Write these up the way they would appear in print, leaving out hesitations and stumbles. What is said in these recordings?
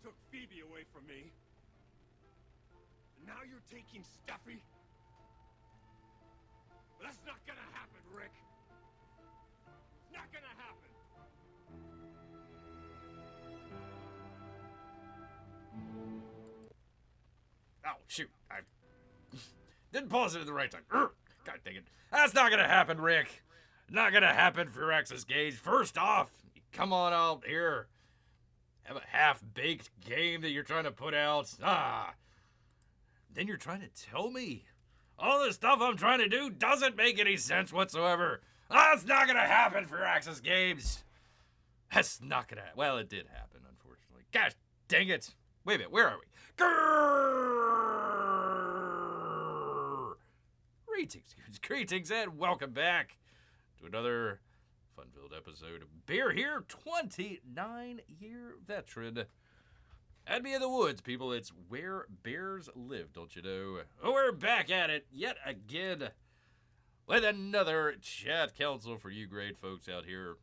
took Phoebe away from me. And now you're taking Steffi? But that's not gonna happen, Rick. It's not gonna happen. Oh, shoot. I didn't pause it at the right time. God dang it. That's not gonna happen, Rick. Not gonna happen for Axis Gage. First off, come on out here. Have a half-baked game that you're trying to put out. Then you're trying to tell me all the stuff I'm trying to do doesn't make any sense whatsoever. That's not gonna happen for Axis Games. That's not gonna happen. Well, it did happen, unfortunately. Gosh dang it. Wait a minute, where are we? Grrrrr! Greetings, and welcome back to another fun-filled episode of Bear here, 29-year veteran. And me in the woods, people. It's where bears live, don't you know? Oh, we're back at it yet again with another chat council for you great folks out here.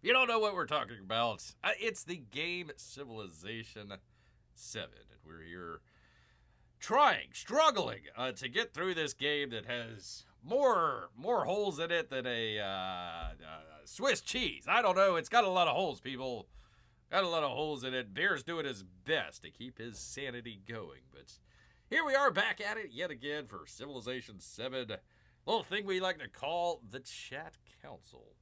You don't know what we're talking about. It's the game Civilization 7, and we're here struggling to get through this game that has more holes in it than a Swiss cheese. I don't know. It's got a lot of holes, people. Got a lot of holes in it. Bear's doing his best to keep his sanity going. But here we are back at it yet again for Civilization 7. Little thing we like to call the Chat Council.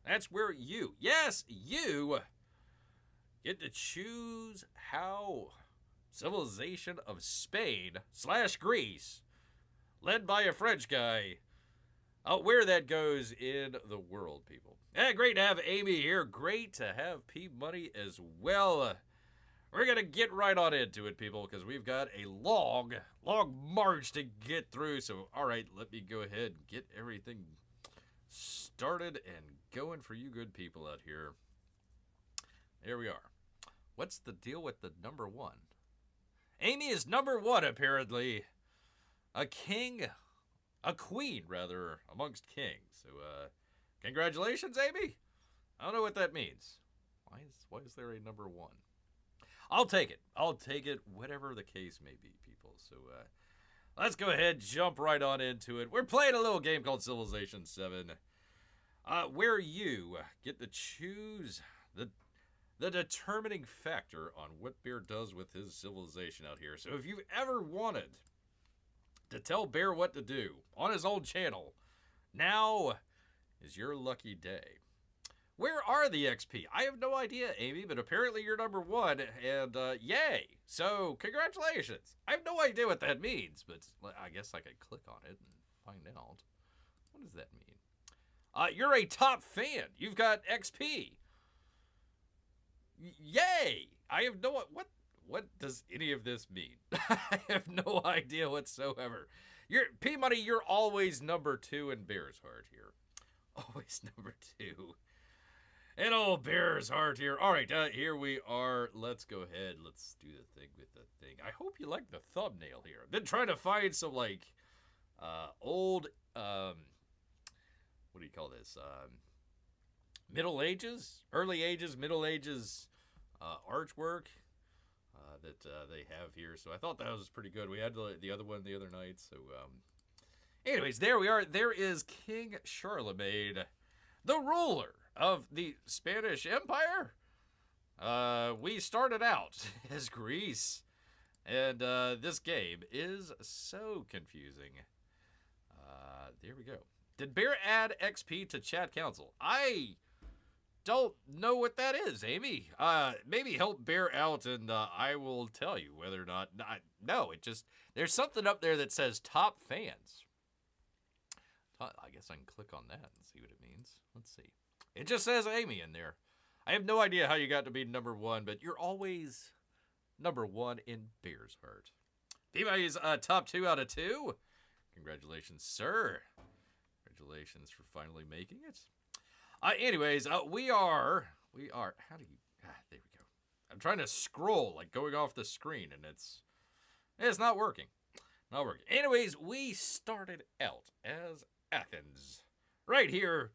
That's where you, yes, you, get to choose how Civilization of Spain / Greece, led by a French guy, where that goes in the world, people. Great to have Amy here. Great to have P Money as well. We're going to get right on into it, people, because we've got a long march to get through. So, all right, let me go ahead and get everything started and going for you good people out here. There we are. What's the deal with the number one? Amy is number one, apparently. A queen, rather, amongst kings. So, congratulations, Amy. I don't know what that means. Why is there a number one? I'll take it. Whatever the case may be, people. So, let's go ahead, jump right on into it. We're playing a little game called Civilization 7, where you get to choose the determining factor on what Bear does with his civilization out here. So if you've ever wanted to tell Bear what to do on his own channel, now is your lucky day. Where are the XP? I have no idea, Amy, but apparently you're number one, and yay! So, congratulations! I have no idea what that means, but I guess I could click on it and find out. What does that mean? You're a top fan. You've got XP. Yay! I have no... What does any of this mean? I have no idea whatsoever. P-Money, you're always number 2 in Bear's heart here. Always number 2. And old Bear's heart here. All right, here we are. Let's go ahead. Let's do the thing with the thing. I hope you like the thumbnail here. I've been trying to find some, like, old, what do you call this? Middle Ages? Early Ages, Middle Ages artwork that they have here. So I thought that was pretty good. We had the other one the other night. So, anyways, there we are. There is King Charlemagne, the ruler of the Spanish Empire. We started out as Greece, and this game is so confusing. There we go. Did Bear add XP to Chat Council? I don't know what that is, Amy. Maybe help Bear out, and I will tell you whether or not. No, it just, there's something up there that says top fans. I guess I can click on that and see what it means. Let's see. It just says Amy in there. I have no idea how you got to be number one, but you're always number one in Bear's heart. P-Money's top 2 out of 2. Congratulations, sir. Congratulations for finally making it. Anyways, we are, how do you, there we go. I'm trying to scroll, like going off the screen, and it's not working. Not working. Anyways, we started out as Athens. Right here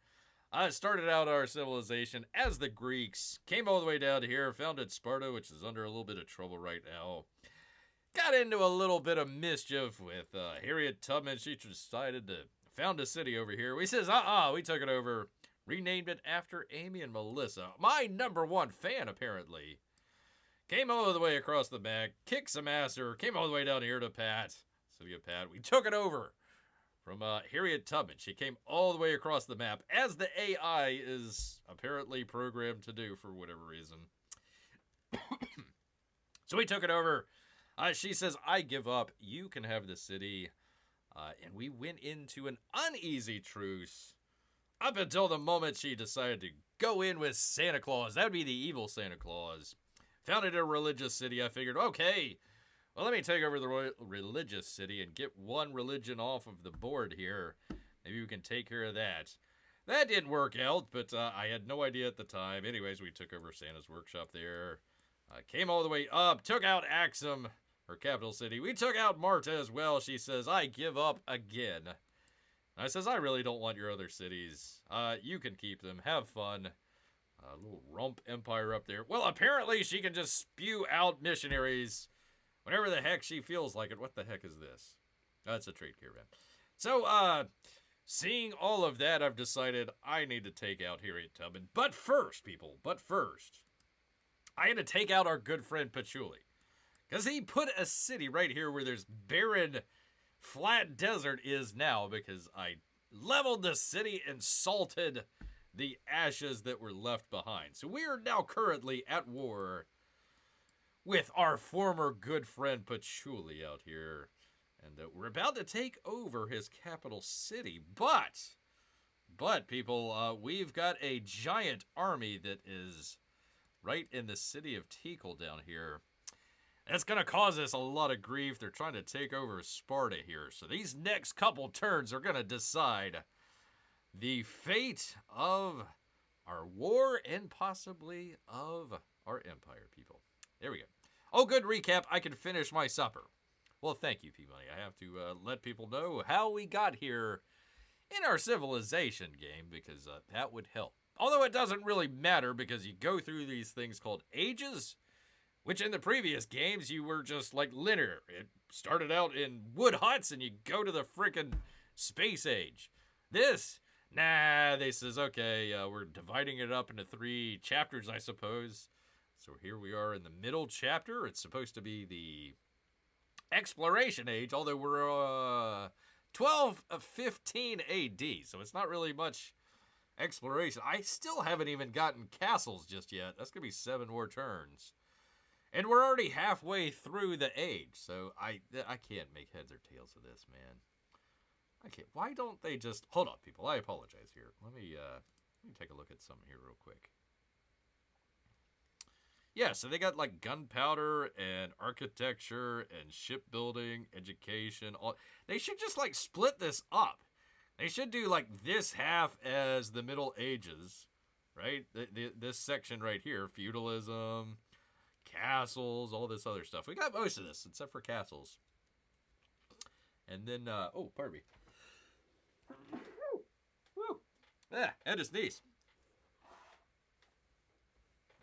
Started out our civilization as the Greeks, came all the way down here, founded Sparta, which is under a little bit of trouble right now. Got into a little bit of mischief with Harriet Tubman. She decided to found a city over here. We says, we took it over, renamed it after Amy and Melissa, my #1 fan, apparently. Came all the way across the back, kicked some ass, came all the way down here to Pat. City of Pat. We took it over from Harriet Tubman. She came all the way across the map, as the AI is apparently programmed to do for whatever reason. So we took it over. She says, I give up. You can have the city. And we went into an uneasy truce up until the moment she decided to go in with Santa Claus. That would be the evil Santa Claus. Founded a religious city. I figured, okay, well, let me take over the religious city and get one religion off of the board here. Maybe we can take care of that. That didn't work out, but I had no idea at the time. Anyways, we took over Santa's workshop there. Came all the way up, took out Axum, her capital city. We took out Marta as well. She says, I give up again. I says, I really don't want your other cities. You can keep them. Have fun. A little rump empire up there. Well, apparently she can just spew out missionaries whenever the heck she feels like it. What the heck is this? That's a trade caravan. So, seeing all of that, I've decided I need to take out Harriet Tubman. But first, people, I had to take out our good friend Patchouli. Because he put a city right here where there's barren, flat desert is now, because I leveled the city and salted the ashes that were left behind. So we are now currently at war with our former good friend Patchouli out here. And we're about to take over his capital city. But people, we've got a giant army that is right in the city of Tikal down here. That's going to cause us a lot of grief. They're trying to take over Sparta here. So these next couple turns are going to decide the fate of our war and possibly of our empire, people. There we go. Oh, good recap. I can finish my supper. Well, thank you, P-Money. I have to let people know how we got here in our civilization game, because that would help. Although it doesn't really matter, because you go through these things called ages, which in the previous games, you were just like linear. It started out in wood huts, and you go to the frickin' space age. This, they says, okay, we're dividing it up into 3 chapters, I suppose. So here we are in the middle chapter. It's supposed to be the exploration age, although we're 1215 AD, so it's not really much exploration. I still haven't even gotten castles just yet. That's going to be 7 more turns. And we're already halfway through the age, so I can't make heads or tails of this, man. I can't. Why don't they just... Hold on, people. I apologize here. Let me take a look at something here real quick. Yeah, so they got like gunpowder and architecture and shipbuilding, education. All. They should just like split this up. They should do like this half as the Middle Ages, right? This section right here, feudalism, castles, all this other stuff. We got most of this except for castles. And then, oh, pardon me. Woo! Ah, had to sneeze.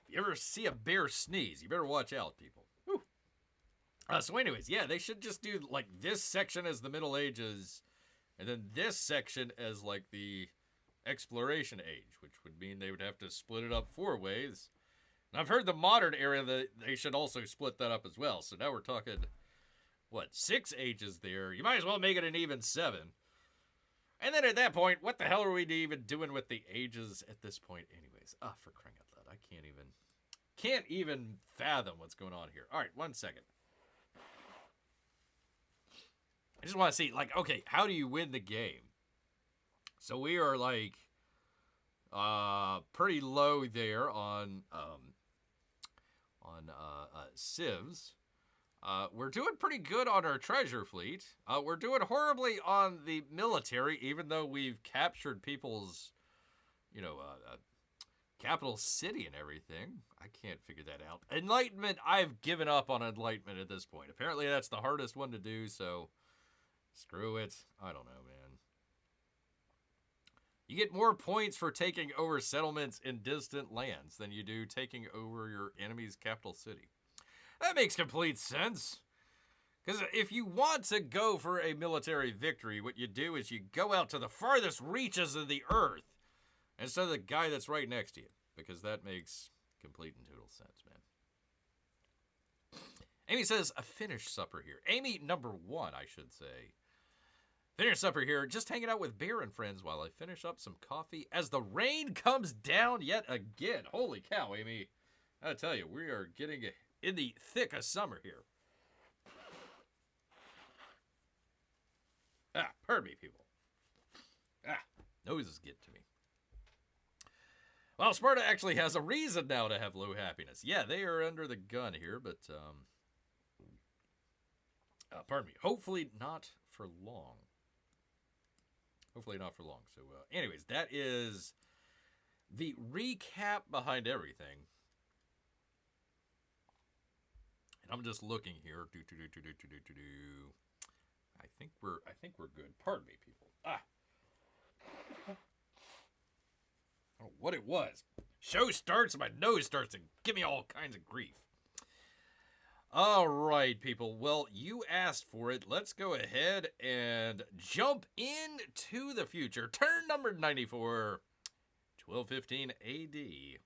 You ever see a bear sneeze? You better watch out, people. Woo. So anyways, yeah, they should just do like this section as the Middle Ages, and then this section as like the exploration age, which would mean they would have to split it up 4 ways. And I've heard the modern era that they should also split that up as well. So now we're talking, what, 6 ages there. You might as well make it an even 7. And then at that point, what the hell are we even doing with the ages at this point anyways? For crying out loud, I can't even fathom what's going on here. All right, 1 second. I just want to see, like, okay, how do you win the game? So we are like pretty low there on civs. We're doing pretty good on our treasure fleet. We're doing horribly on the military, even though we've captured people's, capital city and everything. I can't figure that out. Enlightenment, I've given up on enlightenment at this point. Apparently that's the hardest one to do, so screw it. I don't know, man. You get more points for taking over settlements in distant lands than you do taking over your enemy's capital city. That makes complete sense. Because if you want to go for a military victory, what you do is you go out to the farthest reaches of the earth instead of the guy that's right next to you. Because that makes complete and total sense, man. Amy says, a finished supper here. Amy, number 1, I should say. Finished supper here, just hanging out with Bear and friends while I finish up some coffee as the rain comes down yet again. Holy cow, Amy. I tell you, we are getting in the thick of summer here. Pardon me, people. Noses get to me. Well, Sparta actually has a reason now to have low happiness. Yeah, they are under the gun here, but, pardon me. Hopefully not for long. Hopefully not for long. So, anyways, that is the recap behind everything. And I'm just looking here. I think we're good. Pardon me, people. I don't know what it was. Show starts and my nose starts to give me all kinds of grief. All right, people. Well, you asked for it. Let's go ahead and jump into the future. Turn number 94, 1215 AD.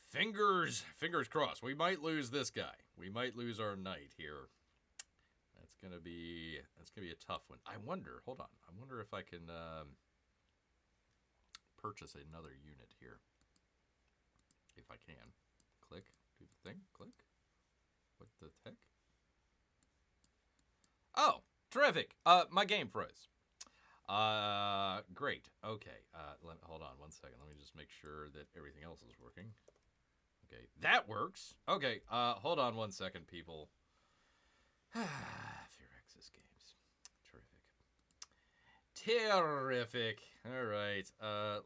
Fingers crossed. We might lose this guy. We might lose our knight here. That's gonna be a tough one. I wonder. Hold on. I wonder if I can purchase another unit here. If I can. Click. Do the thing. Click. What the heck? Oh, terrific. My game froze. Great. Okay. Hold on one second. Let me just make sure that everything else is working. Okay, that works. Okay, hold on one second, people. Firaxis games. Terrific. All right.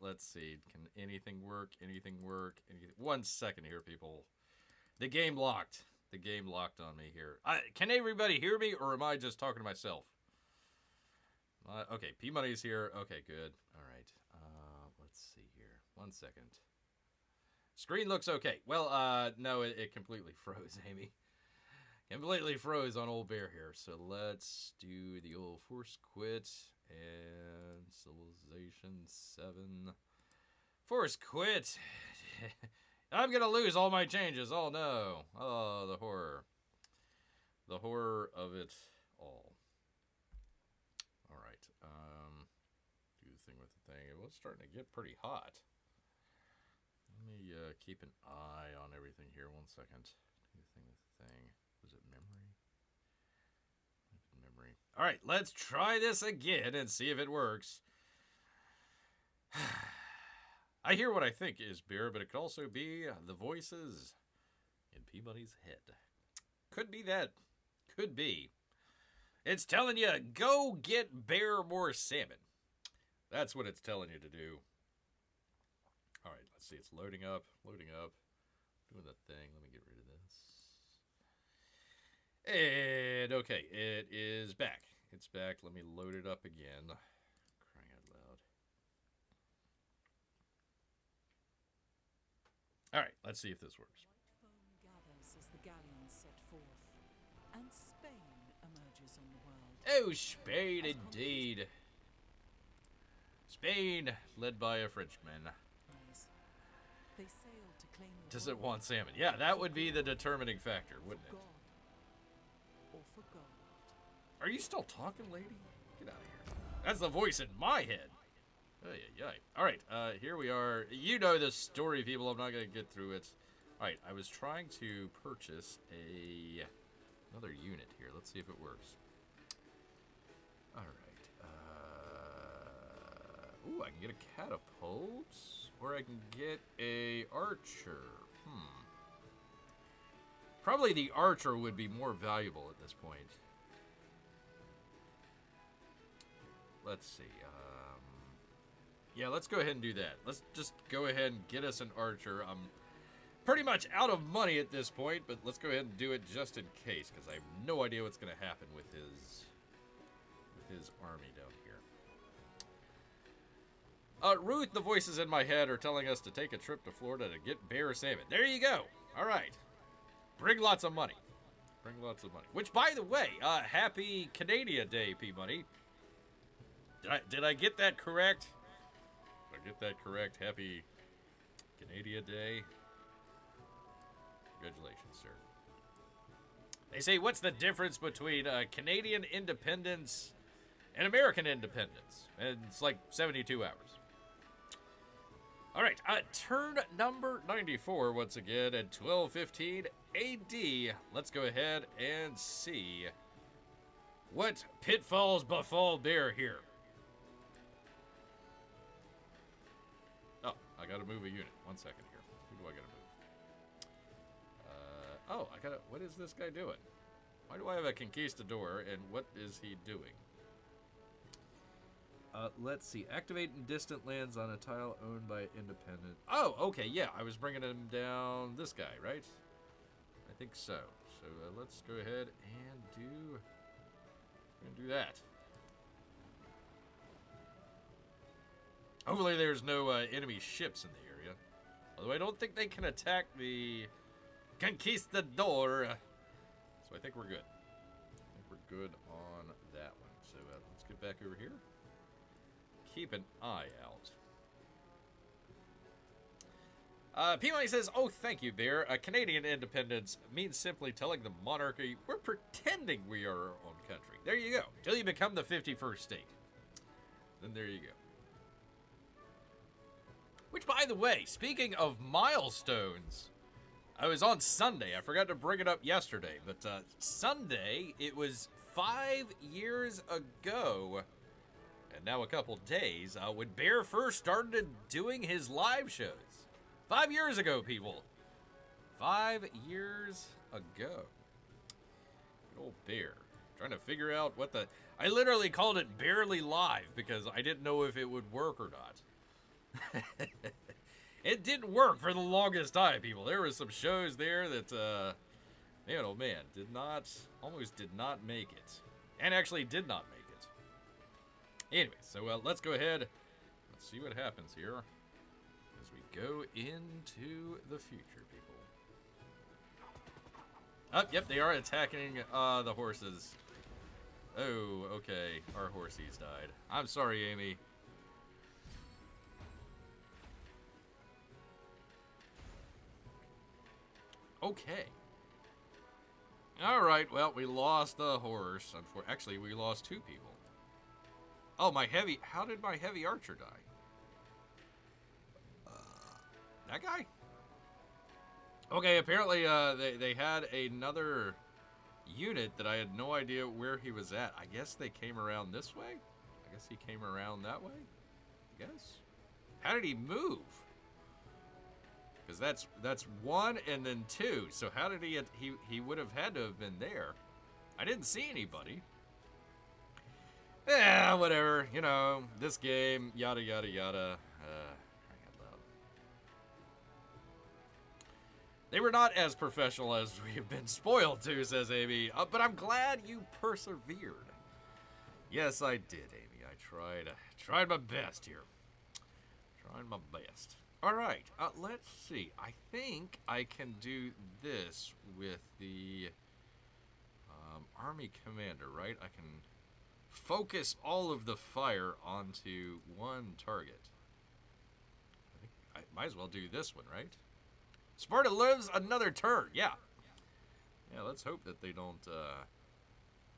Let's see. Can anything work? Anything work? One second here, people. The game locked. The game locked on me here. Can everybody hear me, or am I just talking to myself? Okay, P-Money's here. Okay, good. All right. Let's see here. One second. Screen looks okay. Well, no, it completely froze, Amy. Completely froze on old Bear here. So let's do the old force quit and civilization 7. Force quit. I'm going to lose all my changes. Oh, no. Oh, the horror. The horror of it all. All right. Do the thing with the thing. It was starting to get pretty hot. Let me keep an eye on everything here. One second. Do the thing with the thing. Was it memory? Memory. All right. Let's try this again and see if it works. I hear what I think is Bear, but it could also be the voices in Peabody's head. Could be that. Could be. It's telling you, go get Bear more salmon. That's what it's telling you to do. All right, let's see. It's loading up. Loading up. Doing the thing. Let me get rid of this. And, okay, it is back. It's back. Let me load it up again. Crying out loud. All right, let's see if this works. White foam gathers as the galleons set forth, and Spain emerges on the world. Oh, Spain indeed. Spain, led by a Frenchman. They sailed to claim the Does it world want salmon? Yeah, that would be the determining factor, wouldn't for it? God or for gold. Are you still talking, lady? Get out of here. That's the voice in my head. All right, here we are. You know this story, people. I'm not going to get through it. All right, I was trying to purchase another unit here. Let's see if it works. All right. Ooh, I can get a catapult, or I can get a archer. Probably the archer would be more valuable at this point. Let's see. Yeah, let's go ahead and do that. Let's just go ahead and get us an archer. I'm pretty much out of money at this point, but let's go ahead and do it just in case, because I have no idea what's going to happen with his army down here. Ruth, the voices in my head are telling us to take a trip to Florida to get bear salmon. There you go. All right. Bring lots of money. Bring lots of money. Which, by the way, happy Canadian Day, P-Money. Did I get that correct? Did I get that correct? Happy Canadian Day. Congratulations, sir. They say, what's the difference between Canadian independence and American independence? And it's like 72 hours. All right, turn number 94 once again at 1215 AD. Let's go ahead and see what pitfalls befall Bear here. Oh, I gotta move a unit. 1 second here. Who do I gotta move? What is this guy doing? Why do I have a conquistador, and what is he doing? Let's see. Activate in distant lands on a tile owned by independent. Oh, okay, yeah. I was bringing him down this guy, right? I think so. So let's go ahead and do that. Hopefully there's no enemy ships in the area. Although I don't think they can attack the conquistador. So I think we're good. I think we're good on that one. So let's get back over here. Keep an eye out. P-Money says, oh, thank you, Bear. Canadian independence means simply telling the monarchy we're pretending we are our own country. There you go. Till you become the 51st state. Then there you go. Which, by the way, speaking of milestones, I was on Sunday. I forgot to bring it up yesterday. But Sunday, it was 5 years ago, and now a couple days, when Bear first started doing his live shows. 5 years ago, people. 5 years ago. Good old Bear. Trying to figure out what the... I literally called it Barely Live because I didn't know if it would work or not. It didn't work for the longest time, people. There were some shows there that, man, oh man, almost did not make it. And actually did not make it. Anyway, so let's go ahead. Let's see what happens here as we go into the future, people. Oh, yep, they are attacking the horses. Oh, okay. Our horsies died. I'm sorry, Amy. Okay. Alright, well, we lost the horse. Actually, we lost 2 people. Oh, how did my heavy archer die? That guy? Okay, apparently they had another unit that I had no idea where he was at. I guess they came around this way? I guess he came around that way? I guess? How did he move? Because that's 1 and then 2. So how did he would have had to have been there. I didn't see anybody. Yeah, whatever. You know, this game, yada, yada, yada. They were not as professional as we have been spoiled to, says Amy. But I'm glad you persevered. Yes, I did, Amy. I tried my best here. Tried my best. All right, let's see. I think I can do this with the army commander, right? I can focus all of the fire onto one target. I think I might as well do this one, right? Sparta lives another turn. Yeah. Yeah, let's hope that they don't...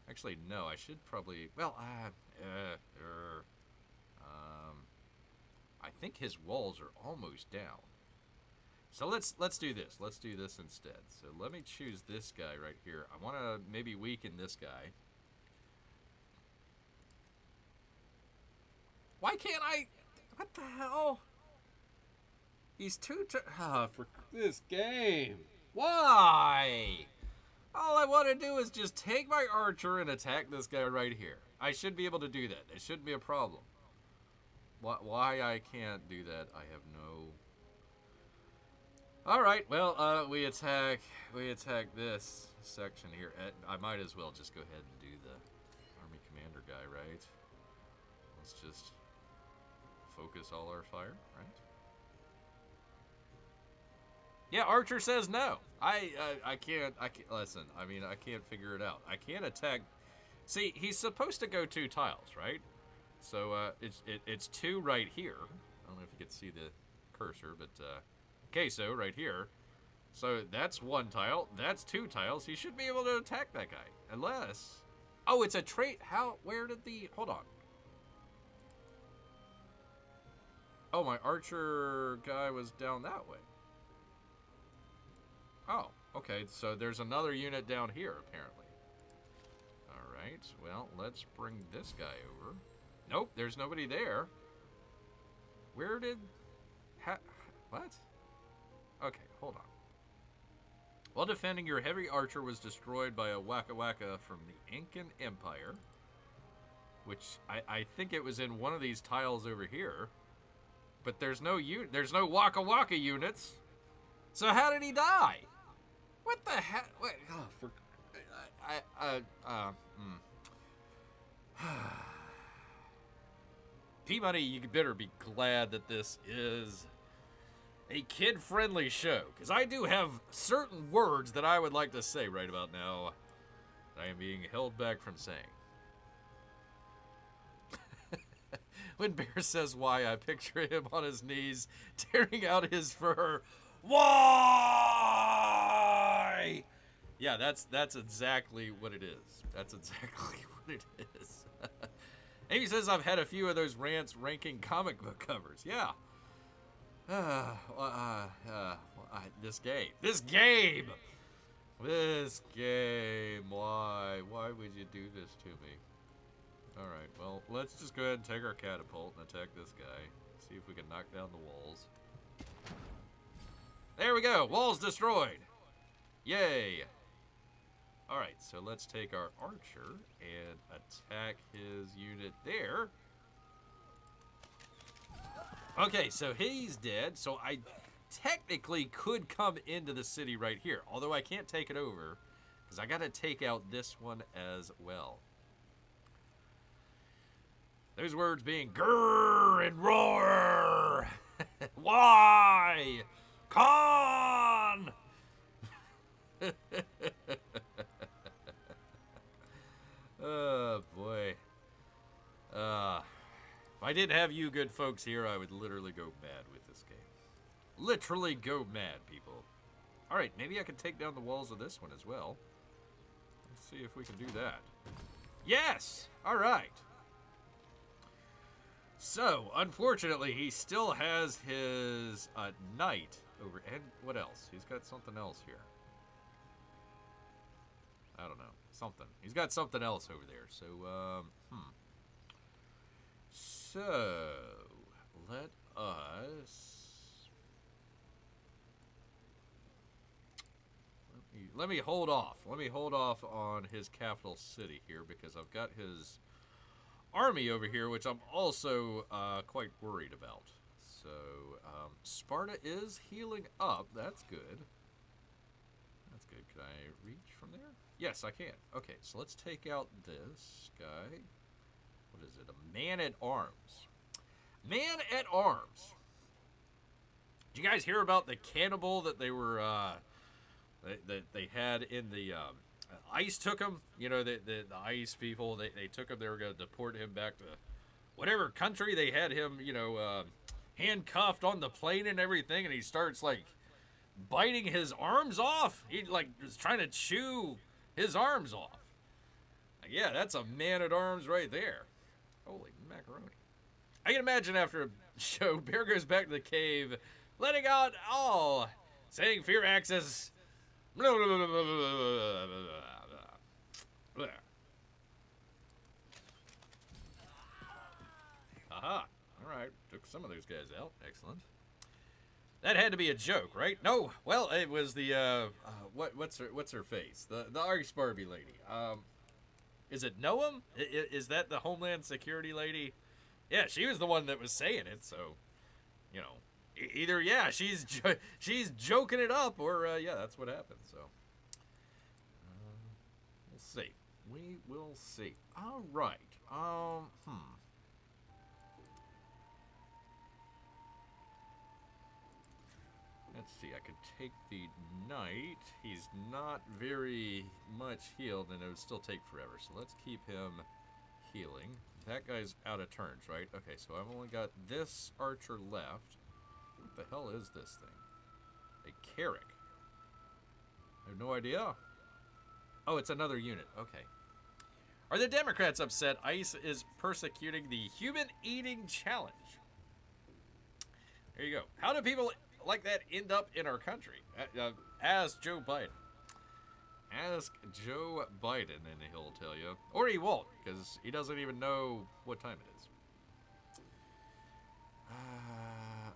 Actually, no, I should probably... Well, I think his walls are almost down. So let's do this. Let's do this instead. So let me choose this guy right here. I want to maybe weaken this guy. Why can't I... What the hell? He's for this game. Why? All I want to do is just take my archer and attack this guy right here. I should be able to do that. It shouldn't be a problem. Why I can't do that, I have no... Alright, well, we attack this section here. I might as well just go ahead and do the army commander guy, right? Let's just focus all our fire, right? Yeah, Archer says no. I can't listen. I mean, I can't figure it out. I can't attack. See, he's supposed to go 2 tiles, right? So it's 2 right here. I don't know if you can see the cursor, but queso right here. So that's 1 tile. That's 2 tiles. He should be able to attack that guy, unless. Oh, it's a trait. How? Where did the? Hold on. Oh, my archer guy was down that way. Oh, okay. So there's another unit down here, apparently. All right. Well, let's bring this guy over. Nope, there's nobody there. Where did... what? Okay, hold on. While defending, your heavy archer was destroyed by a Waka Waka from the Incan Empire. Which, I think it was in one of these tiles over here. But there's no Waka Waka units. So how did he die? What the heck? Wait, oh, P-Money, you better be glad that this is a kid-friendly show, because I do have certain words that I would like to say right about now that I am being held back from saying. When Bear says why, I picture him on his knees, tearing out his fur. Why? Yeah, that's exactly what it is. That's exactly what it is. And he says I've had a few of those rants ranking comic book covers. Yeah. This game. Why would you do this to me? All right. Well, let's just go ahead and take our catapult and attack this guy. See if we can knock down the walls. There we go. Walls destroyed. Yay. All right. So let's take our archer and attack his unit there. Okay, so he's dead. So I technically could come into the city right here, although I can't take it over because I got to take out this one as well. Those words being grrrr and roar. Why? Con! Oh, boy. If I didn't have you good folks here, I would literally go mad with this game. Literally go mad, people. All right, maybe I can take down the walls of this one as well. Let's see if we can do that. Yes! All right. So, unfortunately, he still has his knight over. And what else? He's got something else here. I don't know. Something. He's got something else over there. So, So, let us... Let me hold off. Let me hold off on his capital city here because I've got his army over here, which I'm also quite worried about. So, Sparta is healing up. That's good. That's good. Can I reach from there? Yes, I can. Okay, so let's take out this guy. What is it? A man-at-arms. Man-at-arms. Did you guys hear about the cannibal that they were, that they had in the, ICE took him? You know, the ICE people, they took him, they were going to deport him back to whatever country. They had him, you know, handcuffed on the plane and everything, and he starts, like, biting his arms off. He, like, was trying to chew his arms off. Yeah, that's a man-at-arms right there. Holy macaroni. I can imagine after a show, Bear goes back to the cave, letting out all, saying fear access. Blah, blah, blah, blah, blah, blah, blah. Aha. All right. Took some of those guys out. Excellent. That had to be a joke, right? No. Well, it was the, what's her face? The Ice Barbie lady. Is it Noam? Is that the Homeland Security lady? Yeah, she was the one that was saying it, so, you know, either, yeah, she's joking it up, or, yeah, that's what happened, so. We'll see. We will see. All right. let's see. I could take the knight. He's not very much healed, and it would still take forever. So let's keep him healing. That guy's out of turns, right? Okay, so I've only got this archer left. What the hell is this thing? A carrack. I have no idea. Oh, it's another unit. Okay. Are the Democrats upset ICE is persecuting the human-eating challenge? There you go. How do people like that end up in our country? Ask Joe Biden. Ask Joe Biden, and he'll tell you. Or he won't, because he doesn't even know what time it is.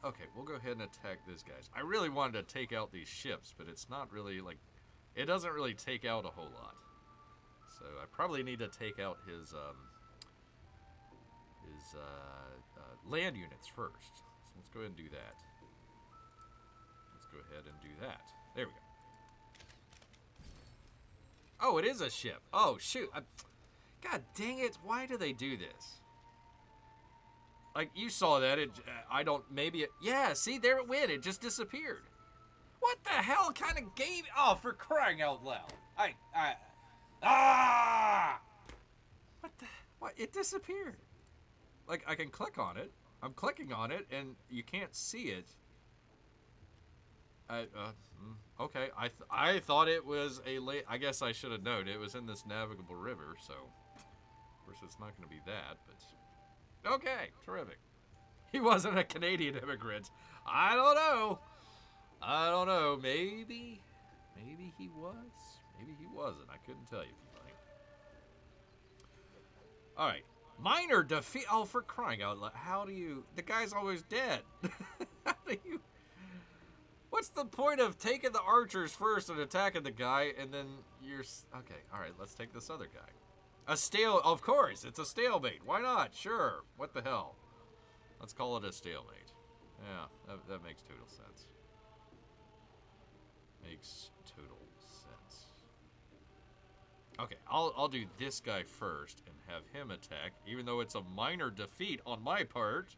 Okay, we'll go ahead and attack these guys. I really wanted to take out these ships, but it's not really, like... It doesn't really take out a whole lot. So I probably need to take out his land units first. So let's go ahead and do that. Let's go ahead and do that. There we go. Oh, it is a ship. Oh, shoot. God dang it. Why do they do this? Like, you saw that. I don't... Maybe it... Yeah, see? There it went. It just disappeared. What the hell kind of game... Oh, for crying out loud. What the... What? It disappeared. Like, I can click on it. I'm clicking on it, and you can't see it. Okay. I thought it was a... I guess I should have known. It was in this navigable river, so... Of course, it's not going to be that, but... Okay, terrific. He wasn't a Canadian immigrant. I don't know. I don't know. Maybe he was. Maybe he wasn't. I couldn't tell you, P-Money. All right. Minor defeat. Oh, for crying out loud. How do you... The guy's always dead. How do you... What's the point of taking the archers first and attacking the guy, and then you're... Okay, all right. Let's take this other guy. Of course, it's a stalemate. Why not? Sure. What the hell? Let's call it a stalemate. Yeah, that makes total sense. Makes total sense. Okay, I'll do this guy first and have him attack, even though it's a minor defeat on my part.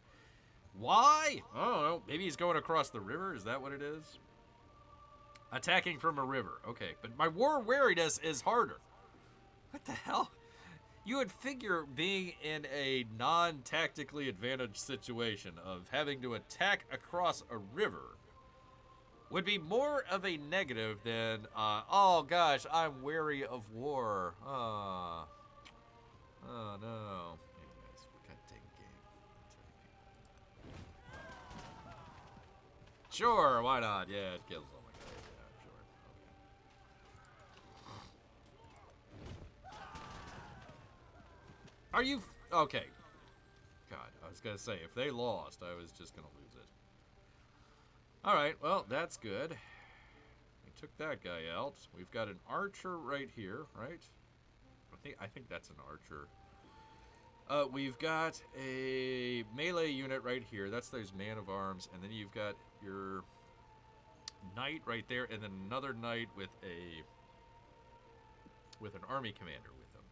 Why? I don't know. Maybe he's going across the river. Is that what it is? Attacking from a river. Okay, but my war wariness is harder. What the hell? You would figure being in a non-tactically advantaged situation of having to attack across a river would be more of a negative than, oh gosh, I'm wary of war. Oh no. Anyways, god dang game. Sure, why not? Yeah, it kills all my guys. Yeah, sure. Okay. Are you... Okay. God, I was going to say, if they lost, I was just going to lose it. Alright, well, that's good. We took that guy out. We've got an archer right here, right? I think that's an archer. We've got a melee unit right here. That's those man-of-arms. And then you've got your knight right there, and then another knight with an army commander with him.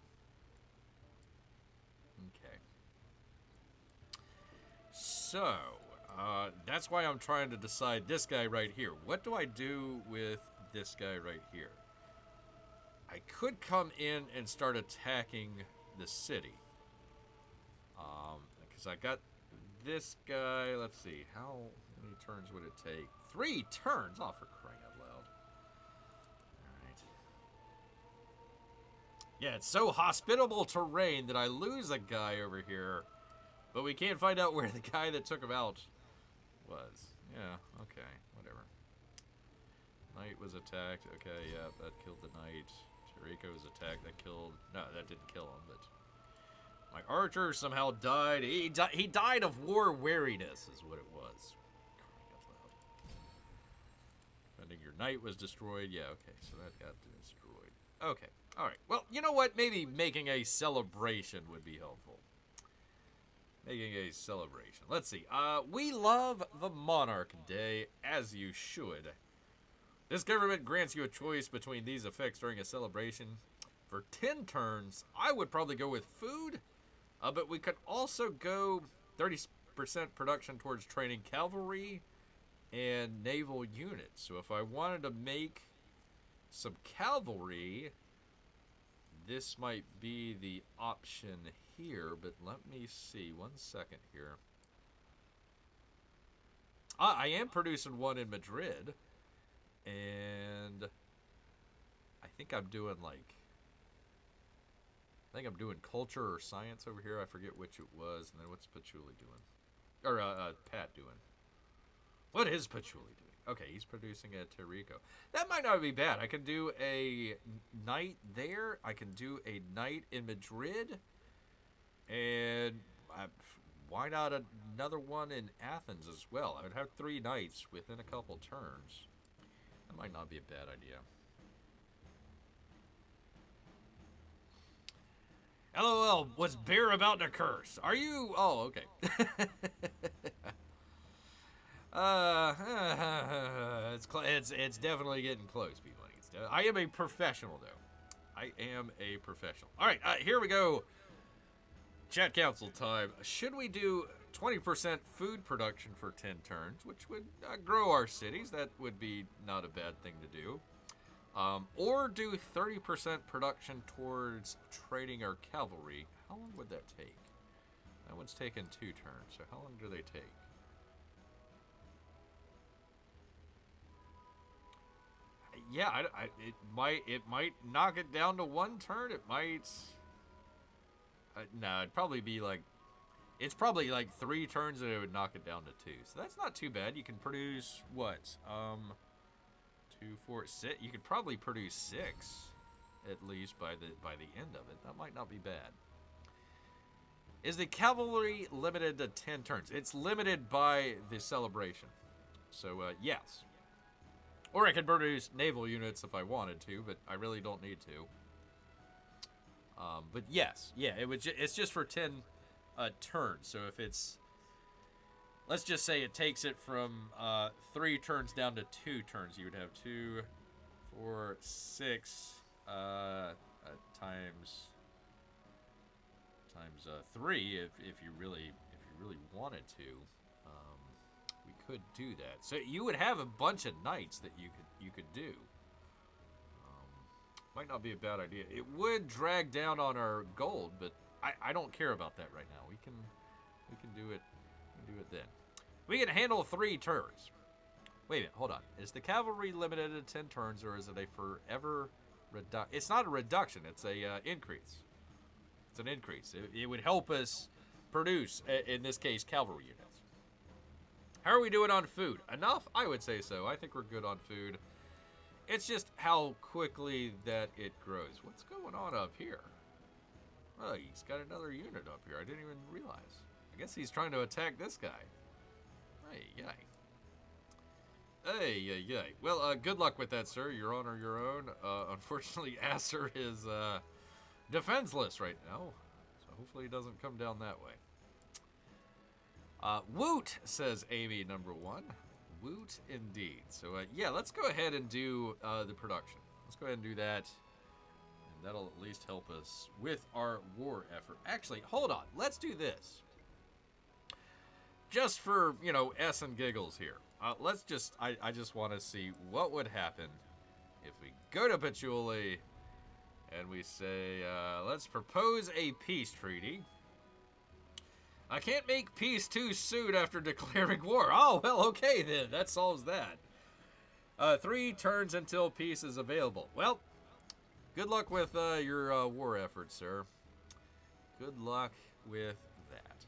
Okay. So, that's why I'm trying to decide this guy right here. What do I do with this guy right here? I could come in and start attacking the city. Because I got this guy. Let's see. How many turns would it take? 3 turns? Oh, for crying out loud. Alright. Yeah, it's so hospitable terrain that I lose a guy over here. But we can't find out where the guy that took him out was. Yeah, okay, whatever. Knight was attacked. Okay, yeah, that killed the knight. Jericho was attacked. That killed... No, that didn't kill him, but... My archer somehow died. He died of war wariness, is what it was. Crying out loud. Defending your knight was destroyed. Yeah, okay, so that got destroyed. Okay, alright. Well, you know what? Maybe making a celebration would be helpful. Making a celebration. Let's see. We love the Monarch Day, as you should. This government grants you a choice between these effects during a celebration. For 10 turns, I would probably go with food, but we could also go 30% production towards training cavalry, and naval units. So if I wanted to make some cavalry, this might be the option here, but let me see. 1 second here. I am producing one in Madrid, and I think I'm doing culture or science over here. I forget which it was. And then what's Patchouli doing? Or Pat doing? What is Patchouli doing? Okay, he's producing a Terrico. That might not be bad. I can do a night there. I can do a night in Madrid. And why not another one in Athens as well? I would have 3 nights within a couple turns. That might not be a bad idea. LOL, was Bear about to curse? Are you? Oh, okay. It's definitely getting close, people. I am a professional, though. I am a professional. All right, here we go. Chat council time. Should we do 20% food production for 10 turns, which would grow our cities? That would be not a bad thing to do. Or do 30% production towards trading our cavalry. How long would that take? That one's taken 2 turns, so how long do they take? Yeah, it might knock it down to 1 turn. It might. No, it'd probably be like. It's probably like 3 turns and it would knock it down to 2. So that's not too bad. You can produce what? 2, 4, 6. You could probably produce 6, at least by the end of it. That might not be bad. Is the cavalry limited to 10 turns? It's limited by the celebration. So yes. Or I could produce naval units if I wanted to, but I really don't need to. But yes, yeah, it's just for 10 turns. So if it's, let's just say it takes it from 3 turns down to 2 turns, you would have 2, 4, 6 times 3 if you really wanted to. We could do that. So you would have a bunch of knights that you could do. Might not be a bad idea. It would drag down on our gold, but I don't care about that right now. We can do it. We can do it then. We can handle 3 turns. Wait a minute, hold on. Is the cavalry limited to 10 turns, or is it a forever reduction? It's not a reduction. It's a increase. It's an increase. It would help us produce, in this case, cavalry units. How are we doing on food? Enough? I would say so. I think we're good on food. It's just how quickly that it grows. What's going on up here? Oh, he's got another unit up here. I didn't even realize. I guess he's trying to attack this guy. Hey, yay. Hey, yay. Well, good luck with that, sir. You're on your own. Unfortunately, Acer is defenseless right now. So hopefully he doesn't come down that way. Woot, says Amy number 1. Woot indeed. So, yeah, let's go ahead and do the production. Let's go ahead and do that. And that'll at least help us with our war effort. Actually, hold on. Let's do this. Just for, S and giggles here. Let's just, I just want to see what would happen if we go to Patchouli and we say, let's propose a peace treaty. I can't make peace too soon after declaring war. Oh, well, okay then. That solves that. 3 turns until peace is available. Well, good luck with your war efforts, sir. Good luck with that.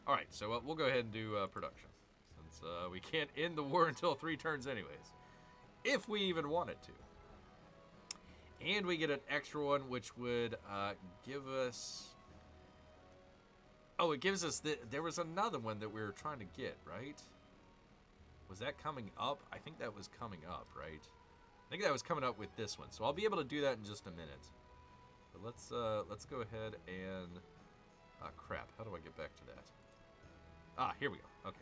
All right, so we'll go ahead and do production. Since we can't end the war until 3 turns anyways. If we even wanted to. And we get an extra one, which would give us... Oh, it gives us there was another one that we were trying to get, right? Was that coming up? I think that was coming up, right? I think that was coming up with this one. So I'll be able to do that in just a minute. But let's go ahead and crap. How do I get back to that? Ah, here we go. Okay.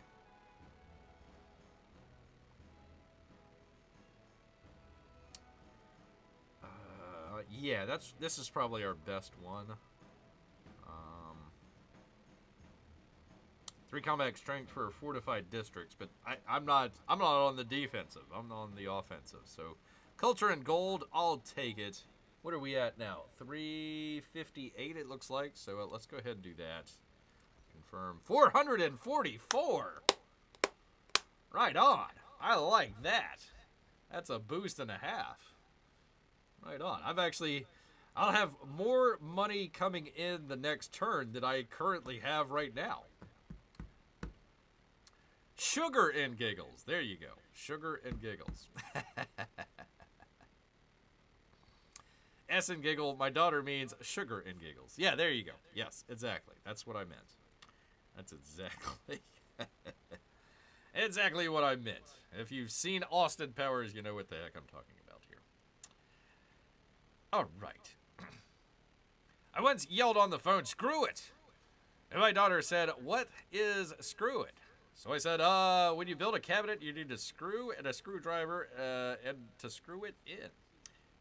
Yeah, this is probably our best one. 3 combat strength for fortified districts, but I'm not on the defensive. I'm on the offensive. So culture and gold, I'll take it. What are we at now? 358 it looks like. So let's go ahead and do that. Confirm 444. Right on. I like that. That's a boost and a half. Right on. I'll have more money coming in the next turn than I currently have right now. Sugar and giggles. There you go. Sugar and giggles. S and giggle, my daughter means sugar and giggles. Yeah, there you go. Yes, exactly. That's what I meant. That's exactly exactly what I meant. If you've seen Austin Powers, you know what the heck I'm talking about here. All right. I once yelled on the phone, "Screw it!" And my daughter said, "What is screw it?" So I said, when you build a cabinet, you need a screw and a screwdriver and to screw it in.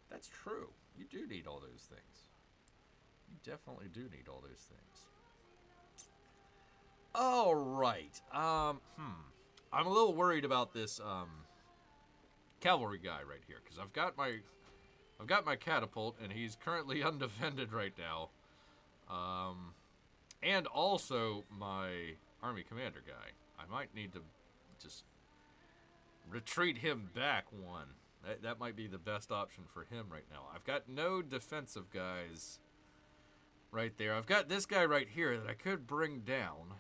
That's true. You do need all those things. You definitely do need all those things. All right. I'm a little worried about this cavalry guy right here because I've got my catapult and he's currently undefended right now. And also my army commander guy. I might need to just retreat him back one. That might be the best option for him right now. I've got no defensive guys right there. I've got this guy right here that I could bring down.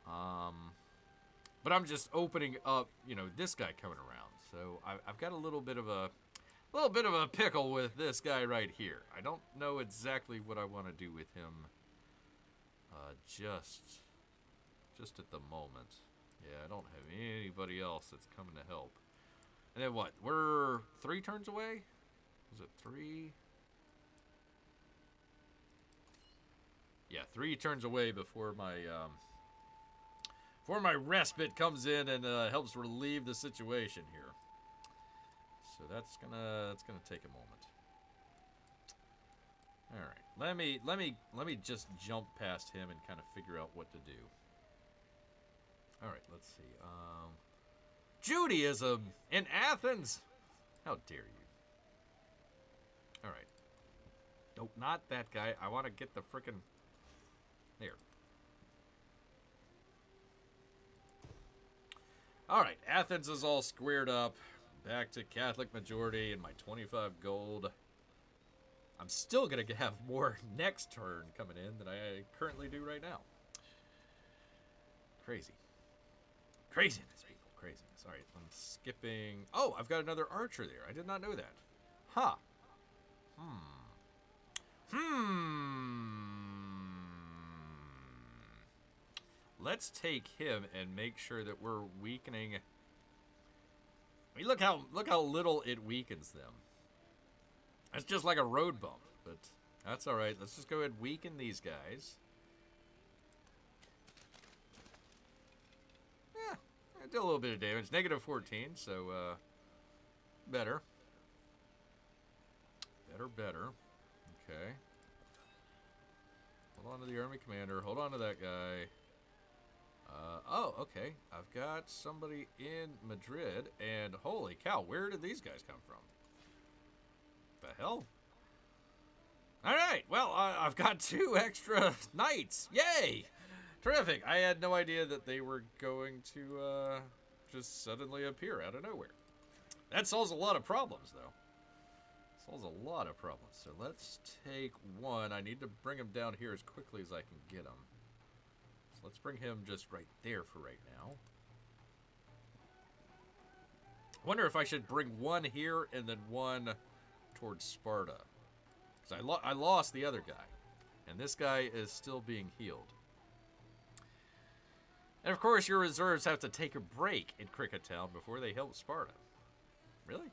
But I'm just opening up, this guy coming around. So I've got a little bit of a pickle with this guy right here. I don't know exactly what I want to do with him. Just at the moment. Yeah, I don't have anybody else that's coming to help. And then what? We're 3 turns away? Was it 3? Yeah, 3 turns away before my respite comes in and helps relieve the situation here. So that's gonna take a moment. All right, let me just jump past him and kind of figure out what to do. All right, let's see. Judaism in Athens. How dare you? All right. Nope, not that guy. I want to get the frickin' there. All right, Athens is all squared up. Back to Catholic majority and my 25 gold. I'm still going to have more next turn coming in than I currently do right now. Crazy. Craziness, people. Craziness. All right, I'm skipping. Oh, I've got another archer there. I did not know that. Huh. Let's take him and make sure that we're weakening. I mean, look how little it weakens them. It's just like a road bump, but that's all right. Let's just go ahead and weaken these guys. Yeah, I did a little bit of damage. Negative 14, so better. Better. Okay. Hold on to the army commander. Hold on to that guy. Oh, okay. I've got somebody in Madrid, and holy cow, where did these guys come from? The hell? All right, well, I've got 2 extra knights. Yay! Terrific. I had no idea that they were going to just suddenly appear out of nowhere. That solves a lot of problems, though. Solves a lot of problems. So let's take 1. I need to bring him down here as quickly as I can get him. So let's bring him just right there for right now. I wonder if I should bring 1 here and then 1 towards Sparta. Because I lost the other guy. And this guy is still being healed. And of course your reserves have to take a break in Cricket Town before they help Sparta. Really?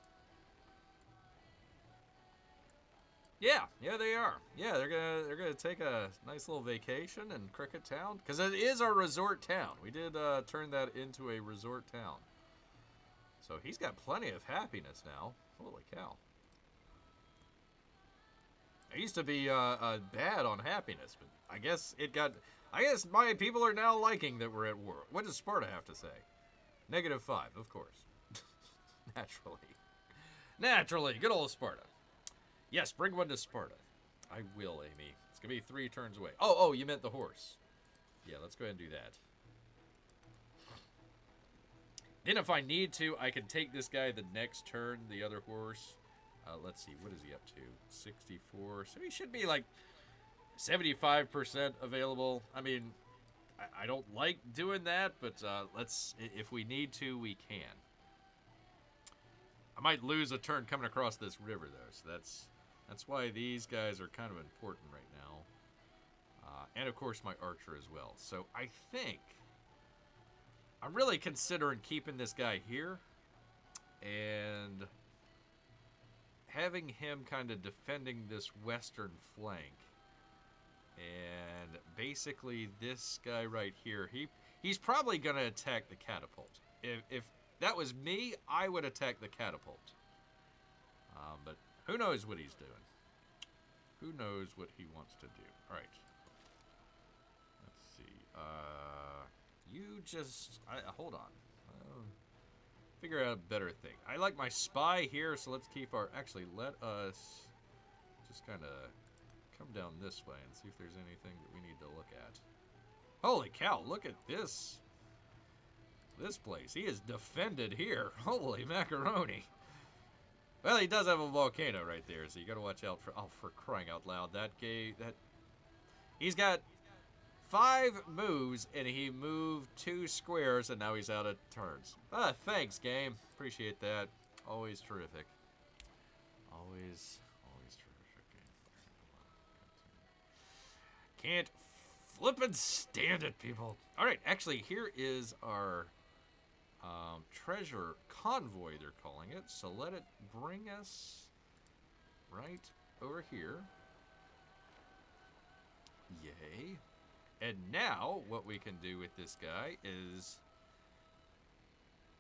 Yeah, they are. Yeah, they're gonna take a nice little vacation in Cricket Town because it is our resort town. We did turn that into a resort town. So he's got plenty of happiness now. Holy cow! I used to be bad on happiness, but I guess it got. I guess my people are now liking that we're at war. What does Sparta have to say? -5, of course. Naturally. Naturally. Good old Sparta. Yes, bring one to Sparta. I will, Amy. It's going to be 3 turns away. Oh, you meant the horse. Yeah, let's go ahead and do that. Then if I need to, I can take this guy the next turn, the other horse. Let's see, what is he up to? 64. So he should be like 75% available. I mean, I don't like doing that, but let's, if we need to, we can. I might lose a turn coming across this river, though, so that's why these guys are kind of important right now. And, of course, my archer as well. So I think I'm really considering keeping this guy here and having him kind of defending this western flank. And basically this guy right here, he's probably going to attack the catapult. If that was me, I would attack the catapult. But who knows what he's doing? Who knows what he wants to do? All right. Let's see. You just... hold on. Figure out a better thing. I like my spy here, so let's keep our... Actually, let us just kind of come down this way and see if there's anything that we need to look at. Holy cow, look at this. This place. He is defended here. Holy macaroni. Well, he does have a volcano right there, so you got to watch out for... Oh, for crying out loud. He's got 5 moves, and he moved 2 squares, and now he's out of turns. Thanks, game. Appreciate that. Always terrific. Always terrific. Can't flippin' stand it, people. All right, actually, here is our treasure convoy, they're calling it. So let it bring us right over here. Yay. And now, what we can do with this guy is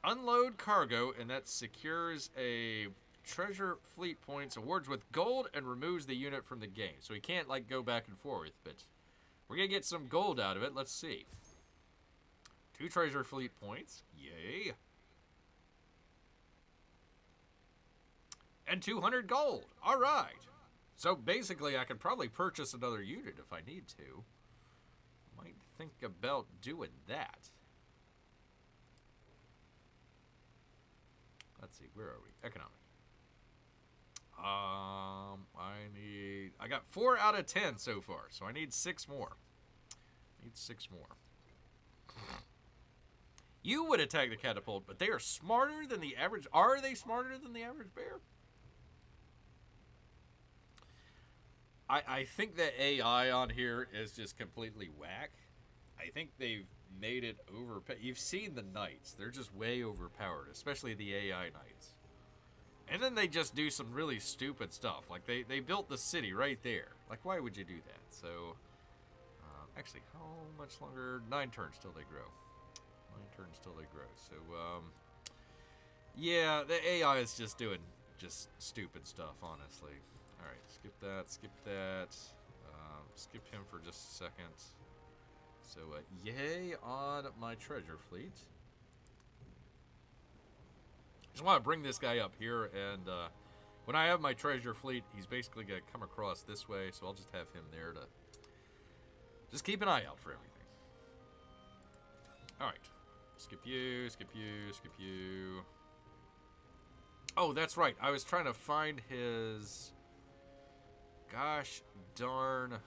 unload cargo, and that secures a treasure fleet points, awards with gold, and removes the unit from the game. So he can't, like, go back and forth, but we're going to get some gold out of it. Let's see. 2 treasure fleet points. Yay. And 200 gold. All right. So basically, I could probably purchase another unit if I need to. Might think about doing that. Let's see, where are we? Economic. I got 4 out of 10 so far, so I need 6 more. You would attack the catapult, but they are smarter than the average. Are they smarter than the average bear? I think the AI on here is just completely whack. I think they've made it overpowered. You've seen the knights. They're just way overpowered, especially the AI knights. And then they just do some really stupid stuff. Like, they built the city right there. Like, why would you do that? So, actually, how much longer? 9 turns till they grow. 9 turns till they grow. So, yeah, the AI is just doing just stupid stuff, honestly. All right, skip that, skip him for just a second. So, yay on my treasure fleet. Just want to bring this guy up here, and when I have my treasure fleet, he's basically going to come across this way, so I'll just have him there to just keep an eye out for everything. All right, skip you. Oh, that's right. I was trying to find his gosh darn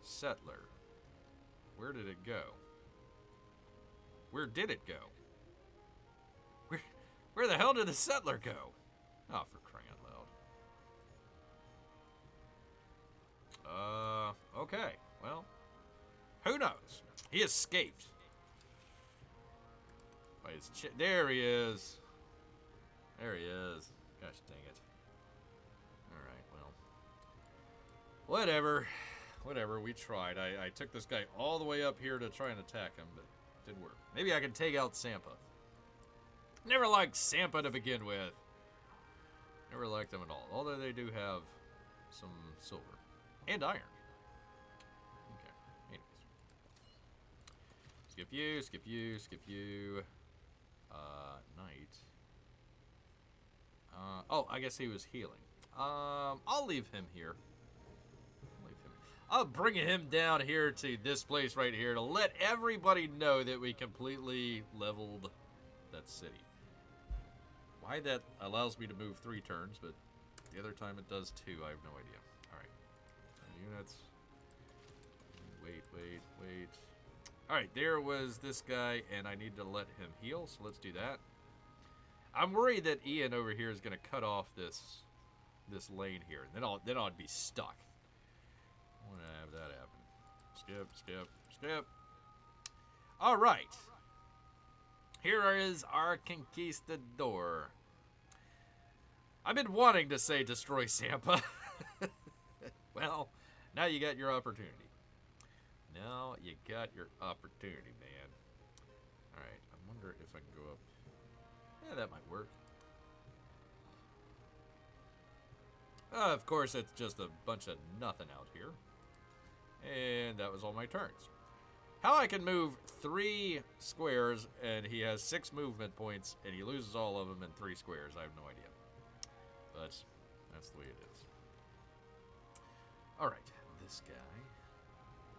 settler. Where did it go? Where did it go? Where the hell did the settler go? Oh, for crying out loud. Okay. Well, who knows? He escaped. There he is. There he is. Gosh dang it. Alright, well. Whatever, we tried. I took this guy all the way up here to try and attack him, but it didn't work. Maybe I can take out Sampa. Never liked Sampa to begin with. Never liked them at all. Although they do have some silver. And iron. Okay, anyways. you, skip you, skip you. Knight. Oh, I guess he was healing. I'll leave him here. I'll bring him down here to this place right here to let everybody know that we completely leveled that city. Why that allows me to move 3 turns, but the other time it does 2, I have no idea. Alright. Units. Wait. Alright, there was this guy, and I need to let him heal, so let's do that. I'm worried that Ian over here is going to cut off this lane here, and then I'd be stuck. I want to have that happen. Skip. Alright. Here is our conquistador. I've been wanting to say destroy Sampa. Well, now you got your opportunity. Now you got your opportunity, man. Alright, I wonder if I can go up. Yeah, that might work. Of course, it's just a bunch of nothing out here. And that was all my turns. How I can move 3 squares, and he has 6 movement points, and he loses all of them in 3 squares, I have no idea. But that's the way it is. Alright, this guy.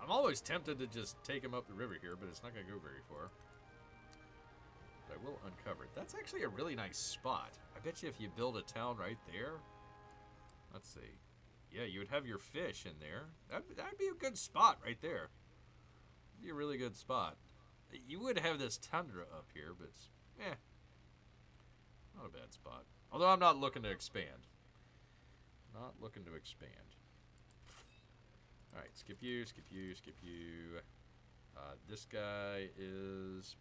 I'm always tempted to just take him up the river here, but it's not going to go very far. But I will uncover it. That's actually a really nice spot. I bet you if you build a town right there. Let's see. Yeah, you would have your fish in there. That'd be a good spot right there. Be a really good spot. You would have this tundra up here, but not a bad spot. Although I'm not looking to expand. Not looking to expand. Alright, skip you. This guy is...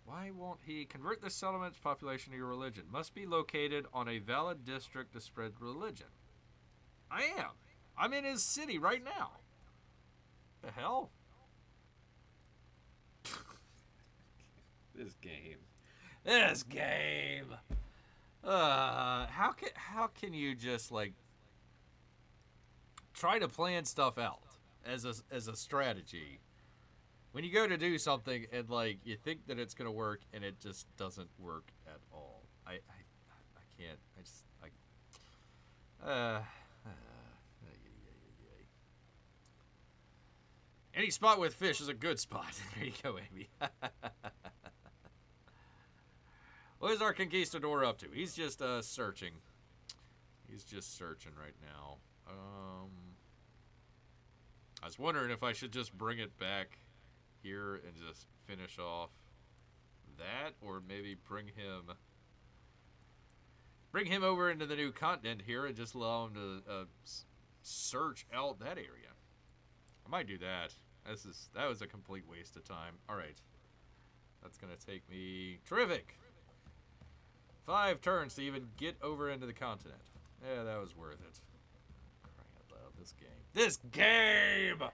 Why won't he convert the settlement's population to your religion? Must be located on a valid district to spread religion. I am. I'm in his city right now. The hell? This game. How can you just like try to plan stuff out as a strategy when you go to do something and like you think that it's gonna work and it just doesn't work at all? I can't. Any spot with fish is a good spot. There you go, Amy. What is our conquistador up to? He's just searching. He's just searching right now. I was wondering if I should just bring it back here and just finish off that, or maybe bring him over into the new continent here and just allow him to search out that area. I might do that. That was a complete waste of time. All right, that's gonna take me terrific 5 turns to even get over into the continent. Yeah, that was worth it. Crying out loud, this game. Okay.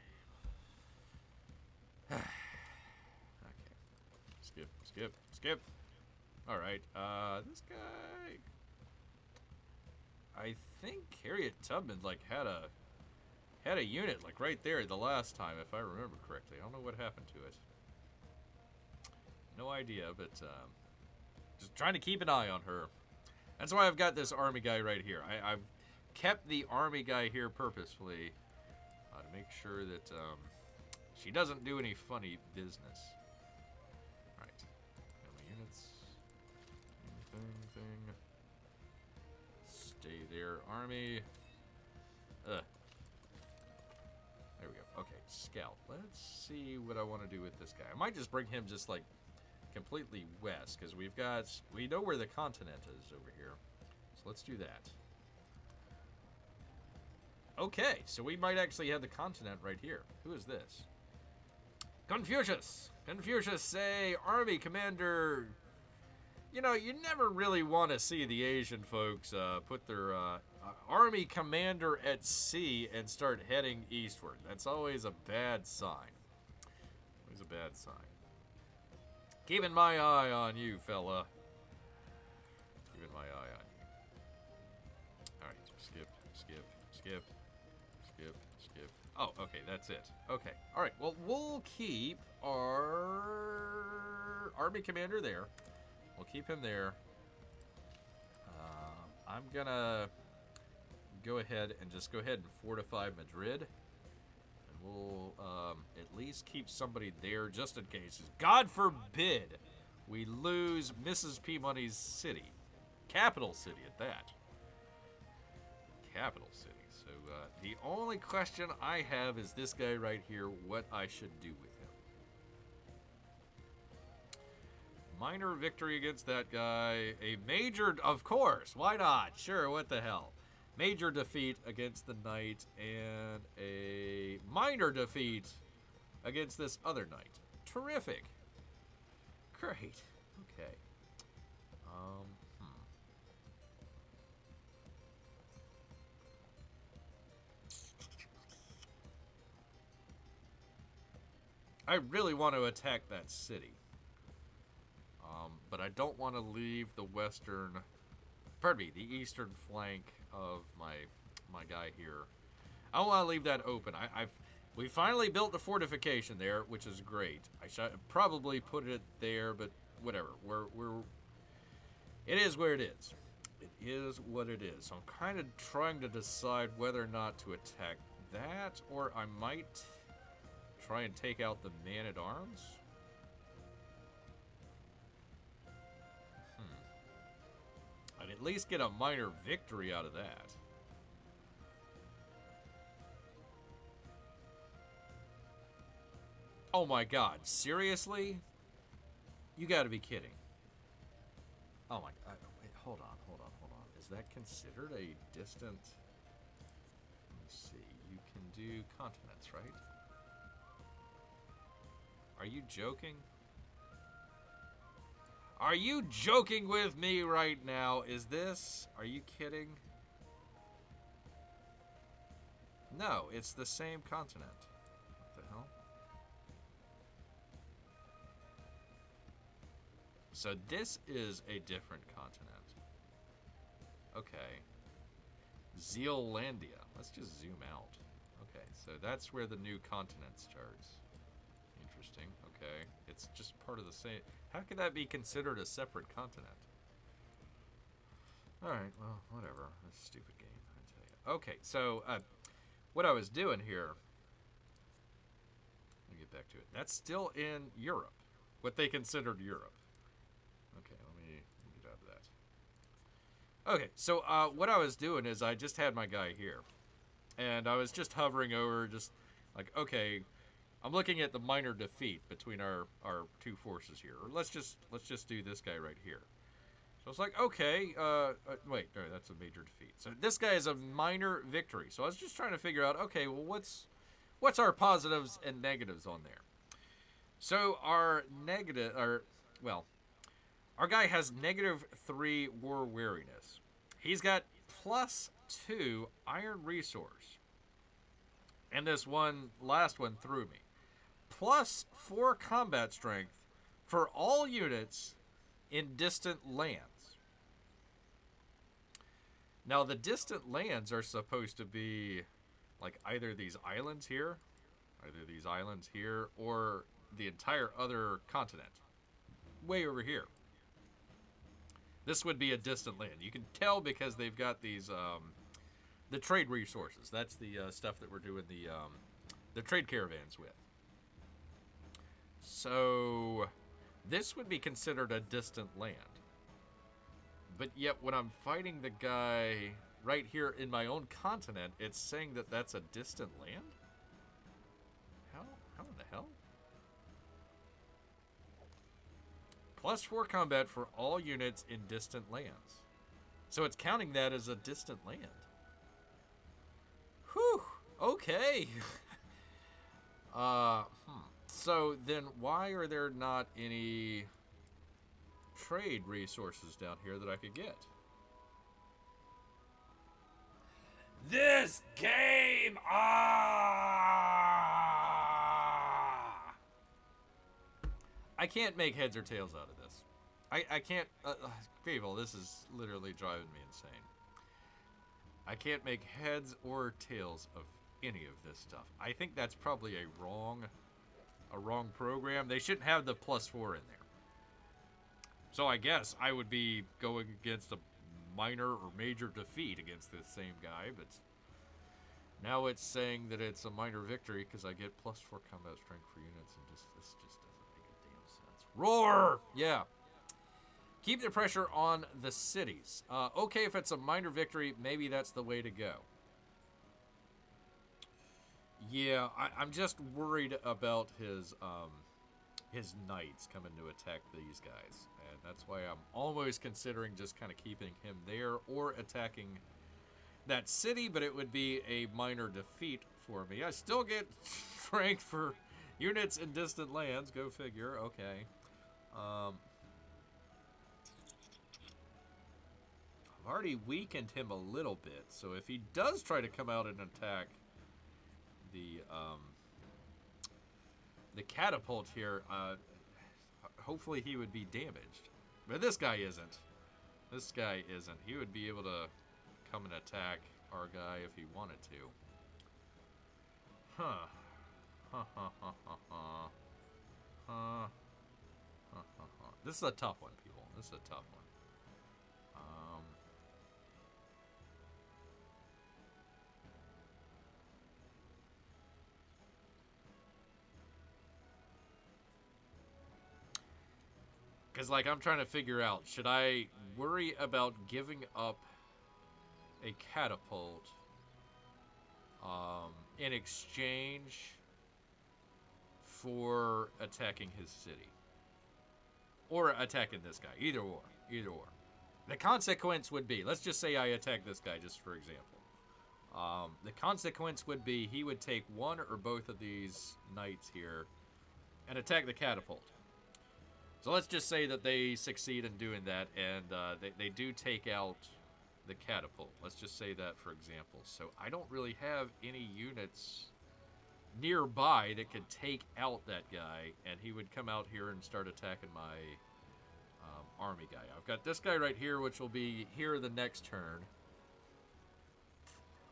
Skip. All right. This guy. I think Harriet Tubman like had a unit like right there the last time, if I remember correctly. I don't know what happened to it. No idea, but just trying to keep an eye on her. That's why I've got this army guy right here. I've kept the army guy here purposefully to make sure that she doesn't do any funny business. All right, got my units. Thing. Stay there, army. There we go. Okay, scout. Let's see what I want to do with this guy. I might just bring him just like completely west, because we know where the continent is over here. So let's do that. Okay, so we might actually have the continent right here. Who is this? Confucius. Confucius, say, army commander. You know, you never really want to see the Asian folks put their army commander at sea and start heading eastward. That's always a bad sign. Always a bad sign. Keeping my eye on you, fella. Keeping my eye on you. Alright, skip. Oh, okay, that's it. Okay, all right. Well, we'll keep our army commander there. We'll keep him there. I'm gonna go ahead and fortify Madrid. And we'll at least keep somebody there just in case. God forbid we lose Mrs. P-Money's city. Capital city at that. Capital city. So the only question I have is this guy right here, what I should do with him. Minor victory against that guy. A major, of course, why not? Sure, what the hell. Major defeat against the knight and a minor defeat against this other knight. Terrific. Great. Okay. I really want to attack that city. But I don't want to leave the the eastern flank of my guy here. I don't want to leave that open. We finally built the fortification there, which is great. I should probably put it there, but whatever. It is where it is. It is what it is. So I'm kind of trying to decide whether or not to attack that, or I might try and take out the man-at-arms. I'd at least get a minor victory out of that. Oh my god, seriously? You gotta be kidding. Oh my god, wait, hold on. Is that considered a distant... Let me see, you can do continents, right? Are you joking? Are you joking with me right now? Are you kidding? No, it's the same continent. What the hell? So this is a different continent. Okay. Zealandia. Let's just zoom out. Okay, so that's where the new continent starts. Interesting. Okay. It's just part of the same... How could that be considered a separate continent? Alright, well, whatever. That's a stupid game, I tell you. Okay, so, what I was doing here... Let me get back to it. That's still in Europe. What they considered Europe. Okay, let me get out of that. Okay, so, what I was doing is I just had my guy here. And I was just hovering over, just like, okay... I'm looking at the minor defeat between our two forces here. Or let's just do this guy right here. So it's like, okay, wait, no, that's a major defeat. So this guy is a minor victory. So I was just trying to figure out, okay, well, what's our positives and negatives on there? So our guy has -3 war weariness. He's got +2 iron resource. And this last one threw me. +4 combat strength for all units in distant lands. Now, the distant lands are supposed to be like either these islands here, or the entire other continent. Way over here. This would be a distant land. You can tell because they've got these... the trade resources. That's the stuff that we're doing the trade caravans with. So this would be considered a distant land. But yet when I'm fighting the guy right here in my own continent, it's saying that that's a distant land? How in the hell? +4 combat for all units in distant lands. So it's counting that as a distant land. Whew, okay. So then why are there not any trade resources down here that I could get? This game, I can't make heads or tails out of this. I can't, people, this is literally driving me insane. I can't make heads or tails of any of this stuff. I think that's probably a wrong program. They shouldn't have the +4 in there. So I guess I would be going against a minor or major defeat against this same guy, but now it's saying that it's a minor victory because I get +4 combat strength for units, and this just doesn't make a damn sense. Roar! Yeah. Keep the pressure on the cities. Okay, if it's a minor victory, maybe that's the way to go. Yeah, I'm just worried about his knights coming to attack these guys. And that's why I'm almost considering just kind of keeping him there or attacking that city, but it would be a minor defeat for me. I still get strength for units in distant lands. Go figure. Okay. I've already weakened him a little bit, so if he does try to come out and attack the catapult here, hopefully he would be damaged. But this guy isn't. This guy isn't. He would be able to come and attack our guy if he wanted to. Huh. This is a tough one, people. This is a tough one. Because, like, I'm trying to figure out, should I worry about giving up a catapult in exchange for attacking his city? Or attacking this guy. Either or. Either or. The consequence would be, let's just say I attack this guy, just for example. The consequence would be he would take one or both of these knights here and attack the catapult. So let's just say that they succeed in doing that, and they do take out the catapult. Let's just say that, for example. So I don't really have any units nearby that could take out that guy, and he would come out here and start attacking my army guy. I've got this guy right here, which will be here the next turn.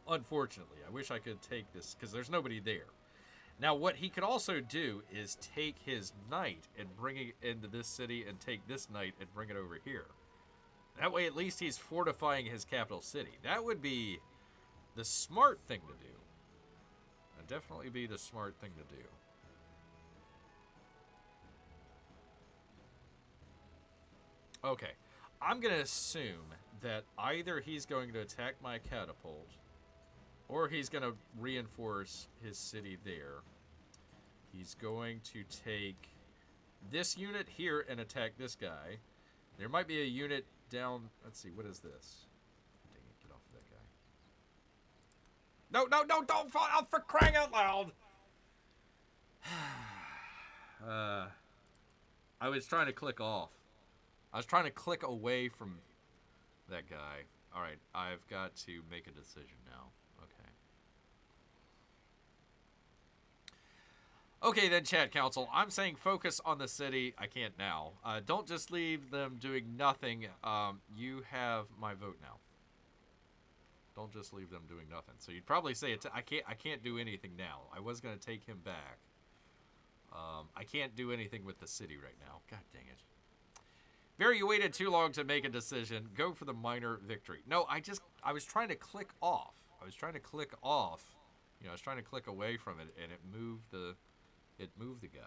Unfortunately, I wish I could take this, because there's nobody there. Now, what he could also do is take his knight and bring it into this city and take this knight and bring it over here. That way, at least he's fortifying his capital city. That would be the smart thing to do. That'd definitely be the smart thing to do. Okay. I'm going to assume that either he's going to attack my catapult, or he's going to reinforce his city there. He's going to take this unit here and attack this guy. There might be a unit down. Let's see, what is this? Dang it, get off of that guy. No, don't fall out, for crying out loud! I was trying to click off. I was trying to click away from that guy. Alright, I've got to make a decision now. Okay, then, Chat Council. I'm saying focus on the city. I can't now. Don't just leave them doing nothing. You have my vote now. Don't just leave them doing nothing. So you'd probably say I can't do anything now. I was going to take him back. I can't do anything with the city right now. God dang it. Barry, you waited too long to make a decision. Go for the minor victory. No, I was trying to click off. I was trying to click off. You know, I was trying to click away from it, and it moved the guy.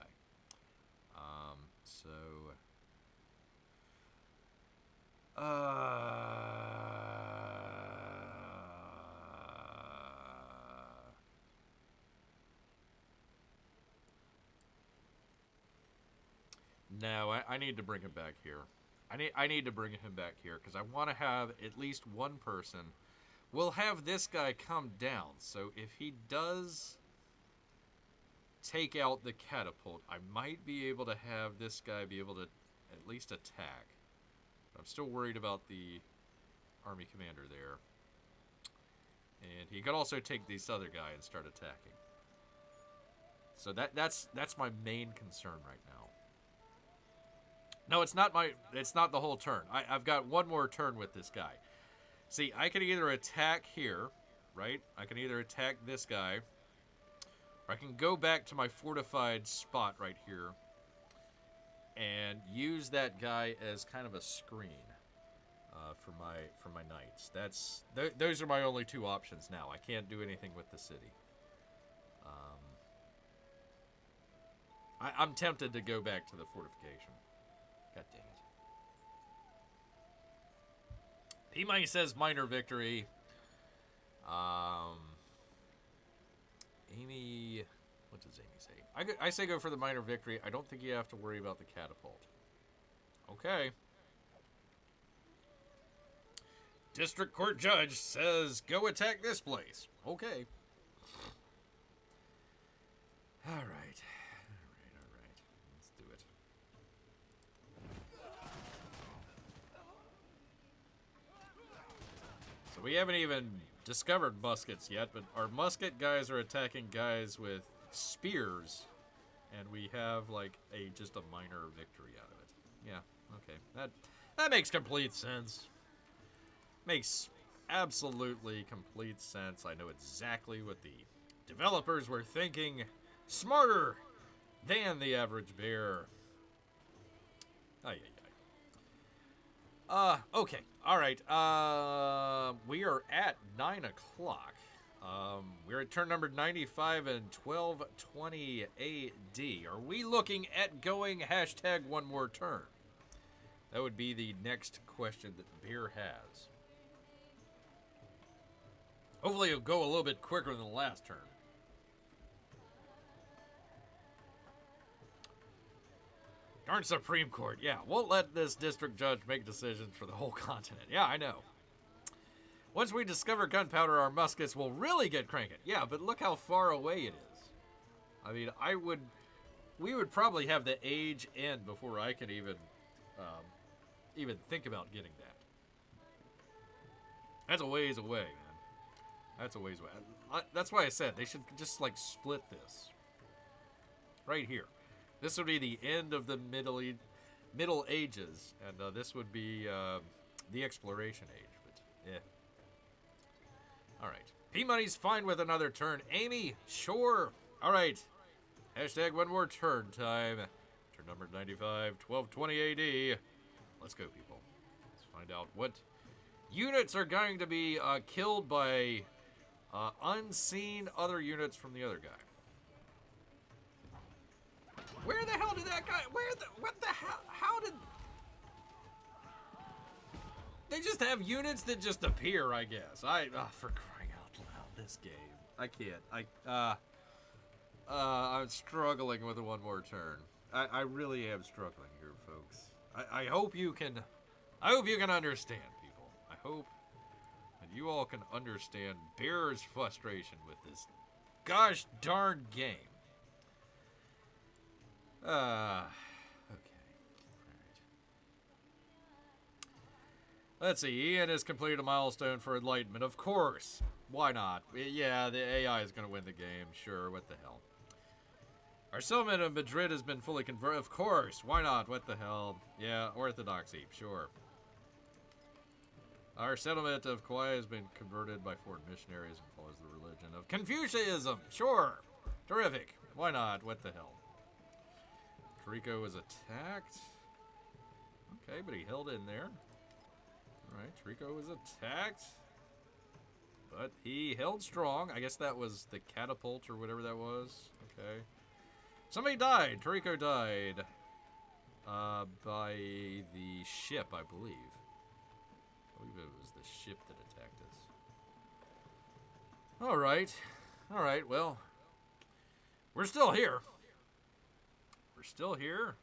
No, I need to bring him back here. I need to bring him back here because I want to have at least one person. We'll have this guy come down. So if he does take out the catapult, I might be able to have this guy be able to at least attack. But I'm still worried about the army commander there. And he could also take this other guy and start attacking. So that's my main concern right now. No, it's not the whole turn. I've got one more turn with this guy. See, I can either attack here, right? I can either attack this guy, or I can go back to my fortified spot right here and use that guy as kind of a screen for my knights. Those are my only two options now. I can't do anything with the city. I'm tempted to go back to the fortification. God dang it. P-Money says minor victory. Amy, what does Amy say? I say go for the minor victory. I don't think you have to worry about the catapult. Okay. District Court Judge says go attack this place. Okay. All right. Let's do it. So we haven't even discovered muskets yet, but our musket guys are attacking guys with spears, and we have like just a minor victory out of it. Yeah, okay. That makes complete sense. Makes absolutely complete sense. I know exactly what the developers were thinking. Smarter than the average bear. Okay. All right. We are at 9 o'clock. We're at turn number 95 and 1220 AD. Are we looking at going hashtag one more turn? That would be the next question that Bear has. Hopefully it'll go a little bit quicker than the last turn. Darn Supreme Court. Yeah, won't let this district judge make decisions for the whole continent. Yeah, I know. Once we discover gunpowder, our muskets will really get cranking. Yeah, but look how far away it is. I mean, we would probably have the age end before I could even think about getting that. That's a ways away, man. That's a ways away. That's why I said they should just like split this. Right here. This would be the end of the Middle Ages, and this would be the Exploration Age, but yeah. Alright. P-Money's fine with another turn. Amy, sure. Alright. Hashtag one more turn time. Turn number 95, 1220 AD. Let's go, people. Let's find out what units are going to be killed by unseen other units from the other guy. Where the hell did that guy... What the hell... How did... They just have units that just appear, I guess. For crying out loud, this game. I can't. I'm struggling with one more turn. I really am struggling here, folks. I hope you can... I hope you can understand, people. I hope that you all can understand Bear's frustration with this gosh darn game. Okay. Alright. Let's see. Ian has completed a milestone for enlightenment. Of course. Why not? Yeah, the AI is going to win the game. Sure. What the hell? Our settlement of Madrid has been fully converted. Of course. Why not? What the hell? Yeah, orthodoxy. Sure. Our settlement of Kauai has been converted by foreign missionaries and follows the religion of Confucianism. Sure. Terrific. Why not? What the hell? Trico was attacked. Okay, but he held in there. Alright, Trico was attacked. But he held strong. I guess that was the catapult or whatever that was. Okay. Somebody died. Trico died. By the ship, I believe. I believe it was the ship that attacked us. Alright. Alright, well. We're still here. We're still here.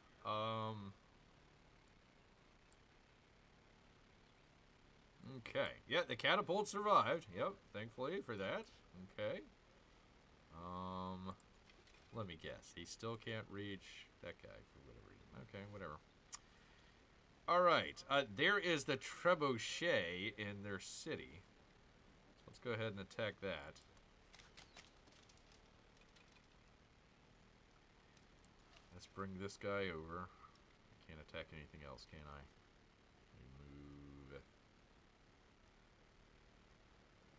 Okay. Yeah, the catapult survived. Yep, thankfully for that. Okay. Let me guess. He still can't reach that guy for whatever reason. Okay, whatever. Alright. There is the trebuchet in their city. So let's go ahead and attack that. Let's bring this guy over. Can't attack anything else, can I? Let me move.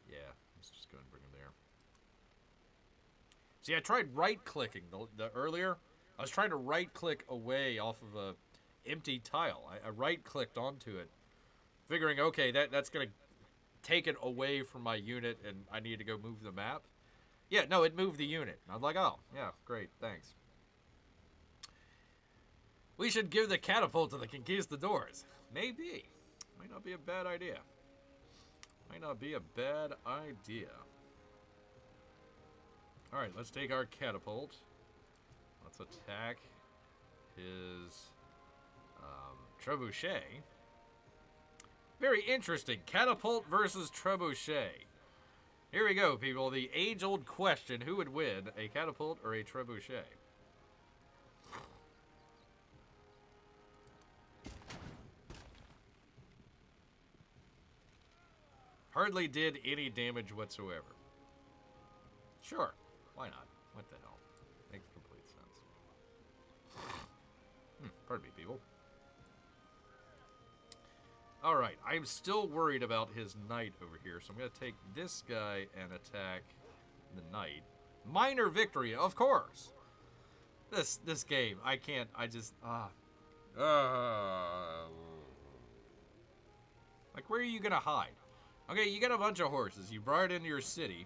Yeah, let's just go and See, I tried right-clicking the earlier. I was trying to right-click away off of a empty tile. I right-clicked onto it, figuring, okay, that's going to take it away from my unit, and I need to go move the map. Yeah, no, it moved the unit. I'm like, oh, yeah, great, thanks. We should give the catapult to the conquistadors. Maybe. Might not be a bad idea. Might not be a bad idea. Alright, let's take our catapult. Let's attack his trebuchet. Very interesting. Catapult versus trebuchet. Here we go, people. The age-old question, who would win, a catapult or a trebuchet? Hardly did any damage whatsoever. Sure. Why not? What the hell? Makes complete sense. Pardon me, people. Alright, I'm still worried about his knight over here, so I'm going to take this guy and attack the knight. Minor victory, of course! This game, I can't, I just, like, where are you going to hide? Okay, you got a bunch of horses. You brought it into your city.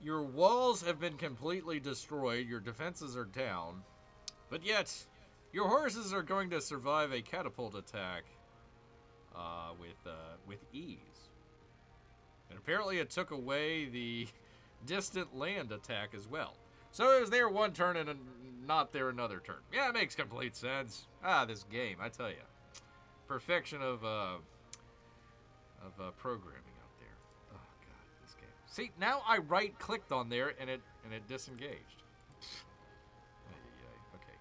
Your walls have been completely destroyed. Your defenses are down. But yet, your horses are going to survive a catapult attack with ease. And apparently it took away the distant land attack as well. So it was there one turn and not there another turn. Yeah, it makes complete sense. This game, I tell you. Perfection of programming. See, now I right-clicked on there, and it disengaged. Okay.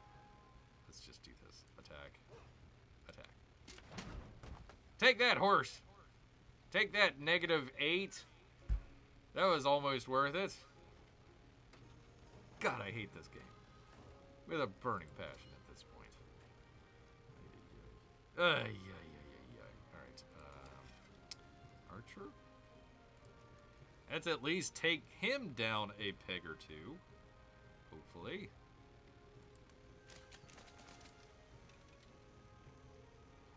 Let's just do this. Attack. Attack. Take that, horse! Take that, -8. That was almost worth it. God, I hate this game. With a burning passion at this point. Alright. Archer? Let's at least take him down a peg or two. Hopefully.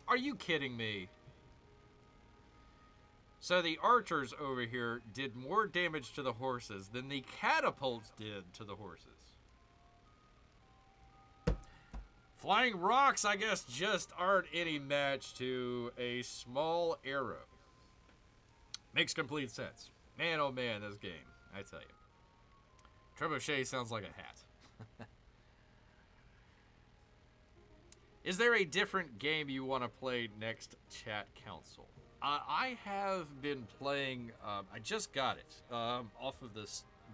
Are you kidding me? So the archers over here did more damage to the horses than the catapults did to the horses. Flying rocks, I guess, just aren't any match to a small arrow. Makes complete sense. Man, oh man, this game, I tell you. Trebuchet sounds like a hat. Is there a different game you want to play next, chat council? I have been playing, I just got it off of the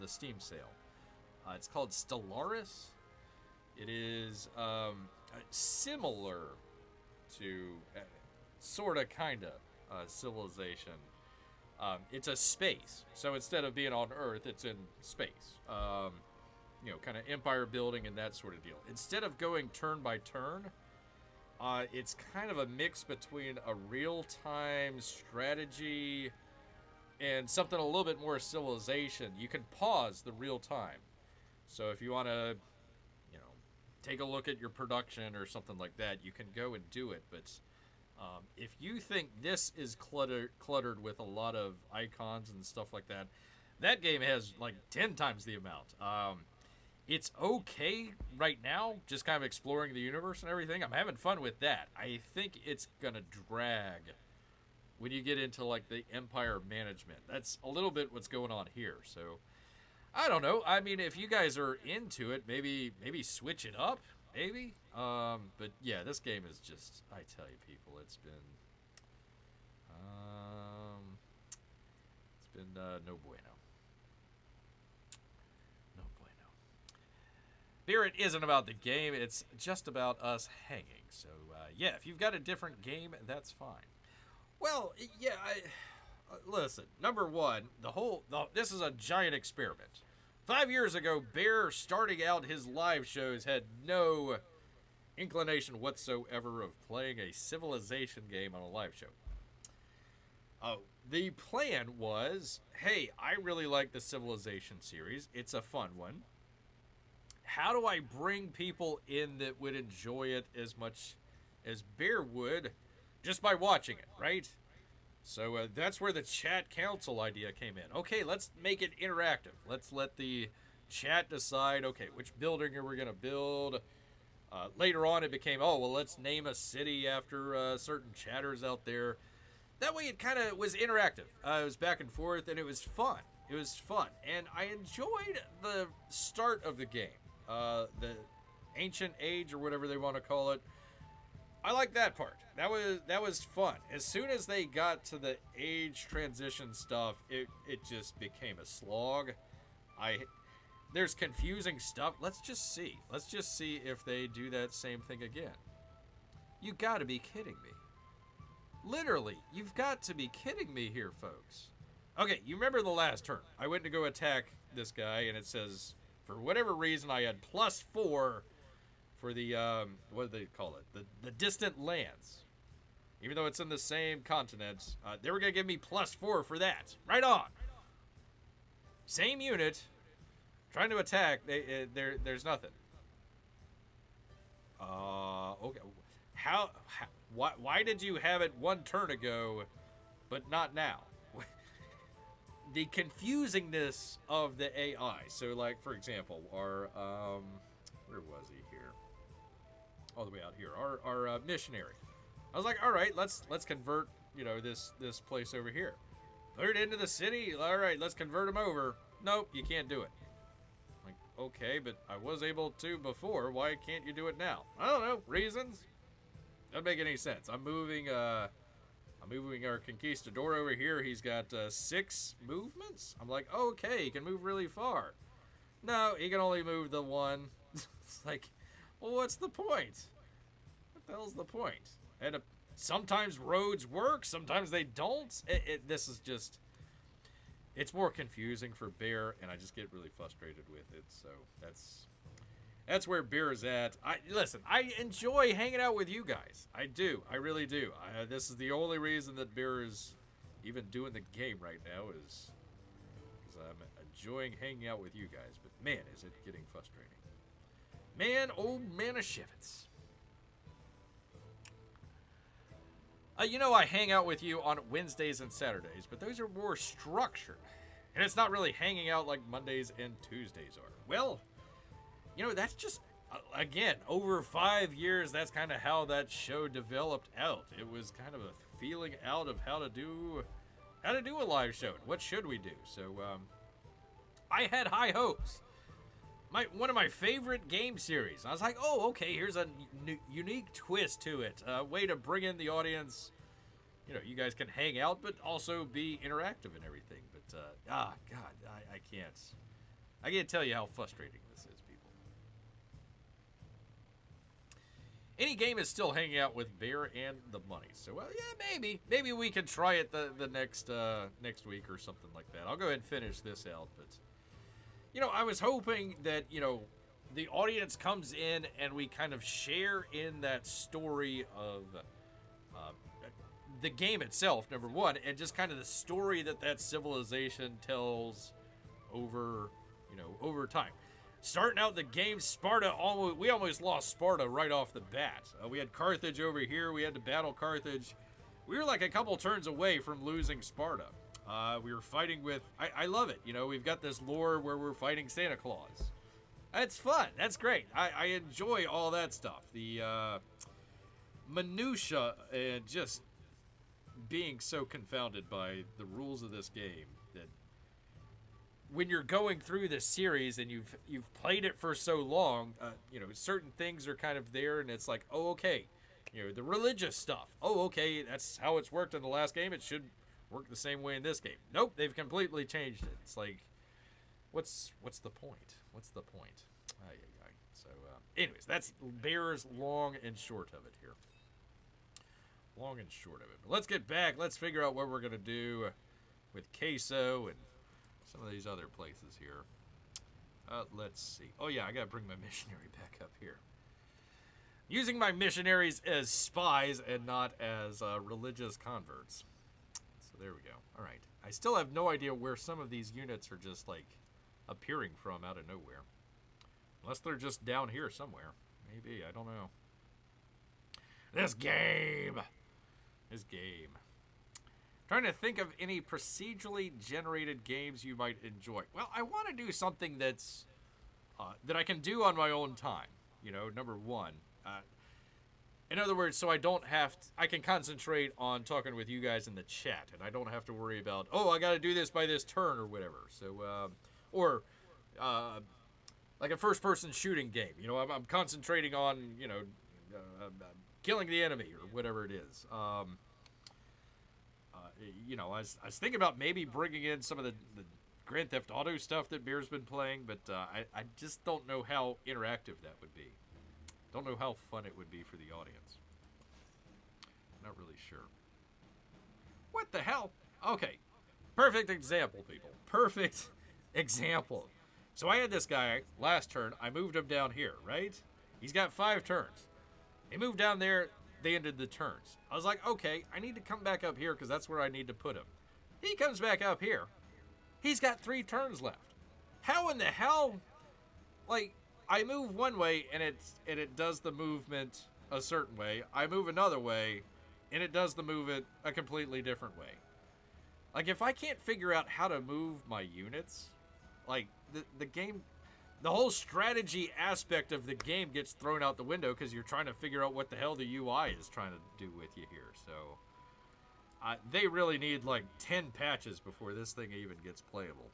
Steam sale. It's called Stellaris. It is similar to, sort of, kind of, Civilization. It's a space, so instead of being on Earth, it's in space. You know, kind of empire building and that sort of deal. Instead of going turn by turn, it's kind of a mix between a real-time strategy and something a little bit more Civilization. You can pause the real time. So if you want to, you know, take a look at your production or something like that, you can go and do it, but... if you think this is cluttered with a lot of icons and stuff like that, that game has like 10 times the amount. It's okay right now, just kind of exploring the universe and everything. I'm having fun with that. I think it's gonna drag when you get into like the empire management. That's a little bit what's going on here. So I don't know. I mean, if you guys are into it, maybe switch it up. Maybe, but yeah, this game is just, I tell you people, it's been no bueno. No bueno. Here it isn't about the game, it's just about us hanging. So, yeah, if you've got a different game, that's fine. Well, yeah, listen, number one, this is a giant experiment. 5 years ago, Bear, starting out his live shows, had no inclination whatsoever of playing a Civilization game on a live show. The plan was, hey, I really like the Civilization series. It's a fun one. how do I bring people in that would enjoy it as much as Bear would just by watching it, right? So that's where the chat council idea came in. Okay, let's make it interactive. Let's let the chat decide, okay, which building are we going to build? Later on, it became, oh, well, let's name a city after certain chatters out there. That way, it kind of was interactive. It was back and forth, and it was fun. It was fun, and I enjoyed the start of the game. The ancient age, or whatever they want to call it. I like that part. That was fun. As soon as they got to the age transition stuff, it just became a slog. There's confusing stuff. Let's just see. Let's just see if they do that same thing again. You gotta be kidding me. Literally, you've got to be kidding me here, folks. Okay, you remember the last turn. I went to go attack this guy, and it says, for whatever reason, I had +4 for the, what do they call it? The distant lands. Even though it's in the same continent, they were going to give me +4 for that. Right on. Same unit. Trying to attack, there's nothing. Okay. Why did you have it one turn ago, but not now? The confusingness of the AI. So, like, for example, our, where was he here? All the way out here. Our missionary. I was like, all right, let's convert, this place over here. Put it into the city. All right, let's convert him over. Nope, you can't do it. Like, okay, but I was able to before. Why can't you do it now? I don't know. Reasons? Doesn't make any sense. I'm moving our conquistador over here. He's got 6 movements. I'm like, okay, he can move really far. No, he can only move the one. It's like, well, what's the point? What the hell's the point? And sometimes roads work, sometimes they don't. This is just, it's more confusing for Bear, and I just get really frustrated with it. So that's where Bear is at. Listen, I enjoy hanging out with you guys. I do. I really do. This is the only reason that Bear is even doing the game right now, is because I'm enjoying hanging out with you guys. But man, is it getting frustrating. Man, oh man of shivets. I hang out with you on Wednesdays and Saturdays, but those are more structured. And it's not really hanging out like Mondays and Tuesdays are. Well, that's just, again, over 5 years, that's kind of how that show developed out. It was kind of a feeling out of how to do a live show. What should we do? So, I had high hopes. One of my favorite game series. I was like, oh, okay, here's a unique twist to it. A way to bring in the audience. You guys can hang out, but also be interactive and everything. But, God, I can't tell you how frustrating this is, people. Any game is still hanging out with Bear and the money. So, well, yeah, maybe we can try it the next week or something like that. I'll go ahead and finish this out, but... I was hoping that, the audience comes in and we kind of share in that story of the game itself, number one, and just kind of the story that civilization tells over time. Starting out the game, Sparta, we almost lost Sparta right off the bat. We had Carthage over here. We had to battle Carthage. We were like a couple turns away from losing Sparta. We were fighting with... I love it. We've got this lore where we're fighting Santa Claus. That's fun. That's great. I enjoy all that stuff. The minutia and just being so confounded by the rules of this game that when you're going through this series and you've played it for so long, certain things are kind of there, and it's like, oh, okay. The religious stuff. Oh, okay, that's how it's worked in the last game. It should work the same way in this game. Nope, they've completely changed it. It's like, what's the point? What's the point? So, anyways, that's Bear's long and short of it here. Long and short of it. But let's get back. Let's figure out what we're going to do with Queso and some of these other places here. Let's see. Oh, yeah, I got to bring my missionary back up here. Using my missionaries as spies and not as religious converts. So there we go. All right. I still have no idea where some of these units are just, like, appearing from out of nowhere. Unless they're just down here somewhere. Maybe, I don't know. This game! This game. Trying to think of any procedurally generated games you might enjoy. Well, I want to do something that's that I can do on my own time. You know, number one. In other words, so I don't have to, I can concentrate on talking with you guys in the chat, and I don't have to worry about, oh, I got to do this by this turn or whatever. So, like a first-person shooting game. You know, I'm concentrating on, you know, killing the enemy or whatever it is. You know, I was thinking about maybe bringing in some of the Grand Theft Auto stuff that Bear's been playing, but I just don't know how interactive that would be. Don't know how fun it would be for the audience. Not really sure. What the hell? Okay. Perfect example, people. Perfect example. So I had this guy last turn. I moved him down here, right? He's got 5 turns. He moved down there. They ended the turns. I was like, okay, I need to come back up here because that's where I need to put him. He comes back up here. He's got 3 turns left. How in the hell? Like, I move one way and it does the movement a certain way. I move another way and it does the movement a completely different way. Like, if I can't figure out how to move my units, like, the game, the whole strategy aspect of the game gets thrown out the window because you're trying to figure out what the hell the UI is trying to do with you here. So, they really need like 10 patches before this thing even gets playable.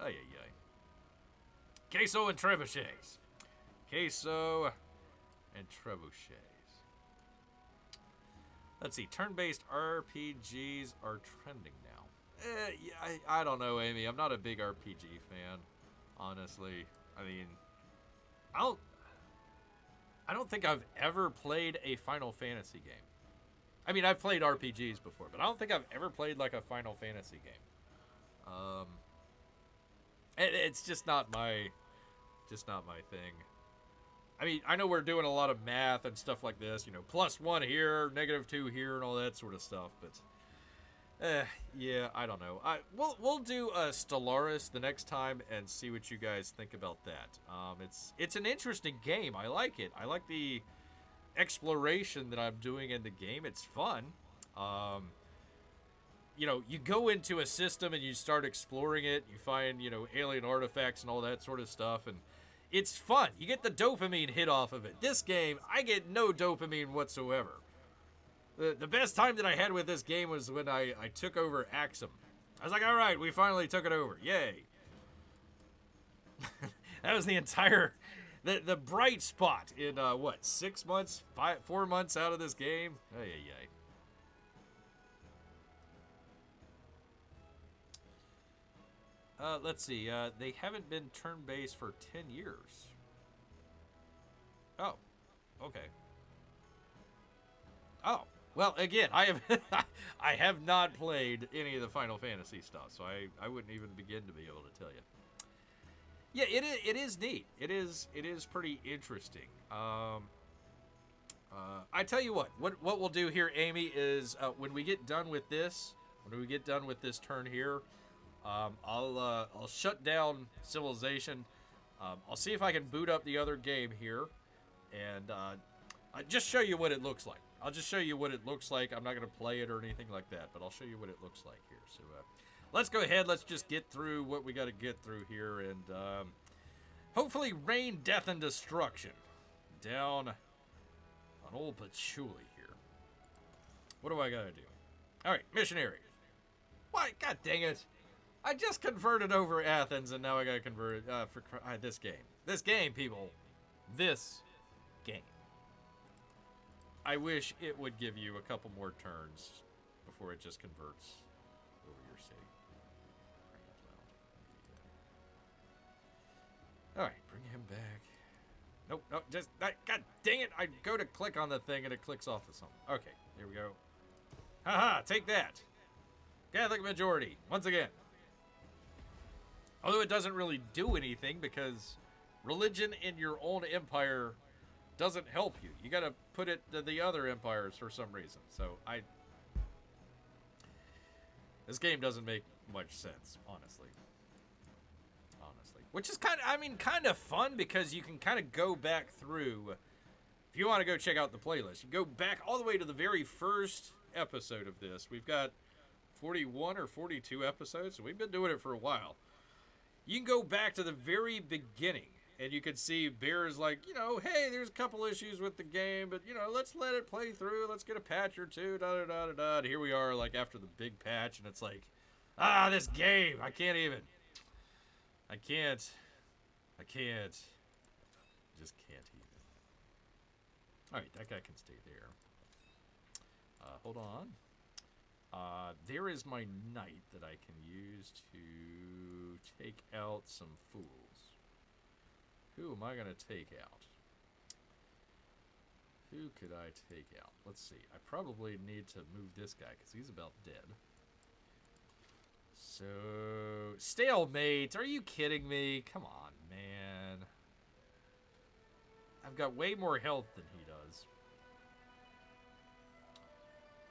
Ay, ay, ay. Queso and trebuchets. Queso and trebuchets. Let's see. Turn-based RPGs are trending now. Yeah, I don't know, Amy. I'm not a big RPG fan, honestly. I mean, I don't think I've ever played a Final Fantasy game. I mean, I've played RPGs before, but I don't think I've ever played like a Final Fantasy game. It's just not my thing. I mean, I know we're doing a lot of math and stuff like this, you know, +1 here, -2 here, and all that sort of stuff. But, yeah, I don't know. We'll do Stellaris the next time and see what you guys think about that. It's an interesting game. I like it. I like the exploration that I'm doing in the game. It's fun. You know, you go into a system and you start exploring it. You find, you know, alien artifacts and all that sort of stuff, and it's fun. You get the dopamine hit off of it. This game, I get no dopamine whatsoever. The best time that I had with this game was when I took over Axum. I was like, all right, we finally took it over. Yay. That was the entire, the bright spot in, 6 months, 4 months out of this game? Ay, ay, ay. Let's see. They haven't been turn-based for 10 years. Oh, okay. Oh, well, again, I have not played any of the Final Fantasy stuff, so I wouldn't even begin to be able to tell you. Yeah, it is neat. It is pretty interesting. I tell you what we'll do here, Amy, is when we get done with this turn here, I'll shut down Civilization. I'll see if I can boot up the other game here, and just show you what it looks like. I'll just show you what it looks like. I'm not going to play it or anything like that, but I'll show you what it looks like here. So let's go ahead. Let's just get through what we got to get through here, and hopefully rain death and destruction down on old Patchouli here. What do I got to do? All right, missionary. What? God dang it. I just converted over Athens, and now I gotta convert it for this game. This game, people. This game. I wish it would give you a couple more turns before it just converts over your city. Alright, bring him back. Nope, no, just, god dang it, I go to click on the thing and it clicks off of something. Okay, here we go. Haha, take that. Catholic majority, once again. Although it doesn't really do anything because religion in your own empire doesn't help you. You gotta put it to the other empires for some reason. So this game doesn't make much sense, honestly. which is kind of fun because you can kind of go back through. If you want to go check out the playlist, you go back all the way to the very first episode of this. We've got 41 or 42 episodes, so we've been doing it for a while. You can go back to the very beginning, and you can see Bear's like, hey, there's a couple issues with the game, but, let's let it play through. Let's get a patch or two, da-da-da-da-da. And here we are, like, after the big patch, and it's like, this game, I can't even. I can't. Just can't even. Alright, that guy can stay there. Hold on. There is my knight that I can use to take out some fools. Who am I going to take out? Who could I take out? Let's see. I probably need to move this guy because he's about dead. So, stalemate. Are you kidding me? Come on, man. I've got way more health than he does.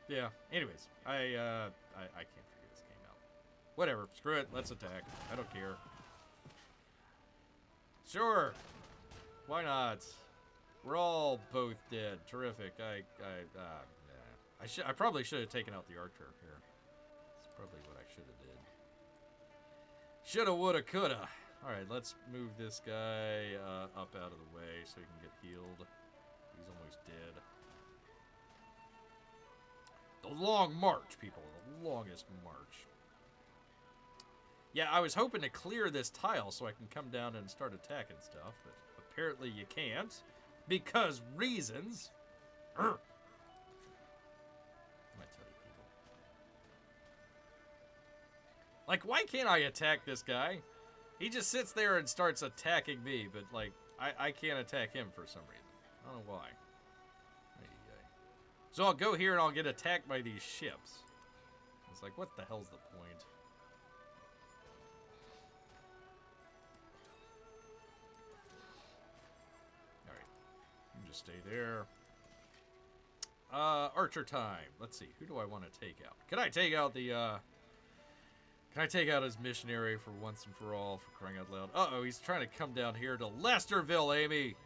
Yeah, anyways, I can't figure this game out. Whatever, screw it, let's attack. I don't care. Sure. Why not? We're all both dead. Terrific. I probably should have taken out the archer here. That's probably what I should have did. Shoulda, woulda, coulda. Alright, let's move this guy up out of the way so he can get healed. He's almost dead. The long march, people. The longest march. Yeah, I was hoping to clear this tile so I can come down and start attacking stuff, but apparently you can't. Because reasons. I might tell you people. Like, why can't I attack this guy? He just sits there and starts attacking me, but, like, I can't attack him for some reason. I don't know why. So I'll go here and I'll get attacked by these ships. It's like, what the hell's the point? Alright. You can just stay there. Archer time. Let's see. Who do I want to take out? Can I take out the, Can I take out his missionary for once and for all, for crying out loud? Uh-oh, he's trying to come down here to Lesterville, Amy!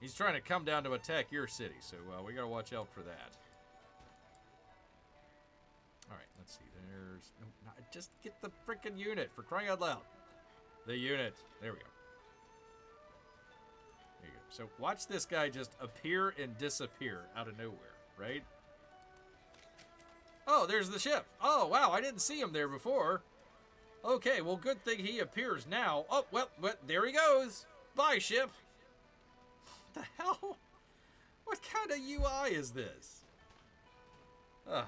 He's trying to come down to attack your city, so we gotta watch out for that. Alright, let's see. There's... No, just get the frickin' unit, for crying out loud. The unit. There we go. There you go. So watch this guy just appear and disappear out of nowhere, right? Oh, there's the ship. Oh, wow, I didn't see him there before. Okay, well, good thing he appears now. Oh, well, there he goes. Bye, ship. What the hell? What kind of UI is this? Oh,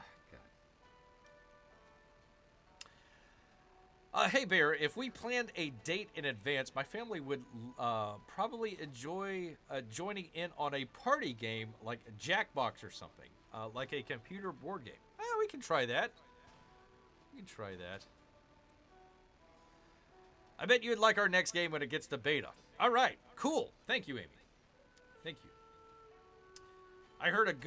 God. Hey, Bear, if we planned a date in advance, my family would probably enjoy joining in on a party game like a Jackbox or something, like a computer board game. We can try that. We can try that. I bet you'd like our next game when it gets to beta. All right, cool. Thank you, Amy. Thank you. I've heard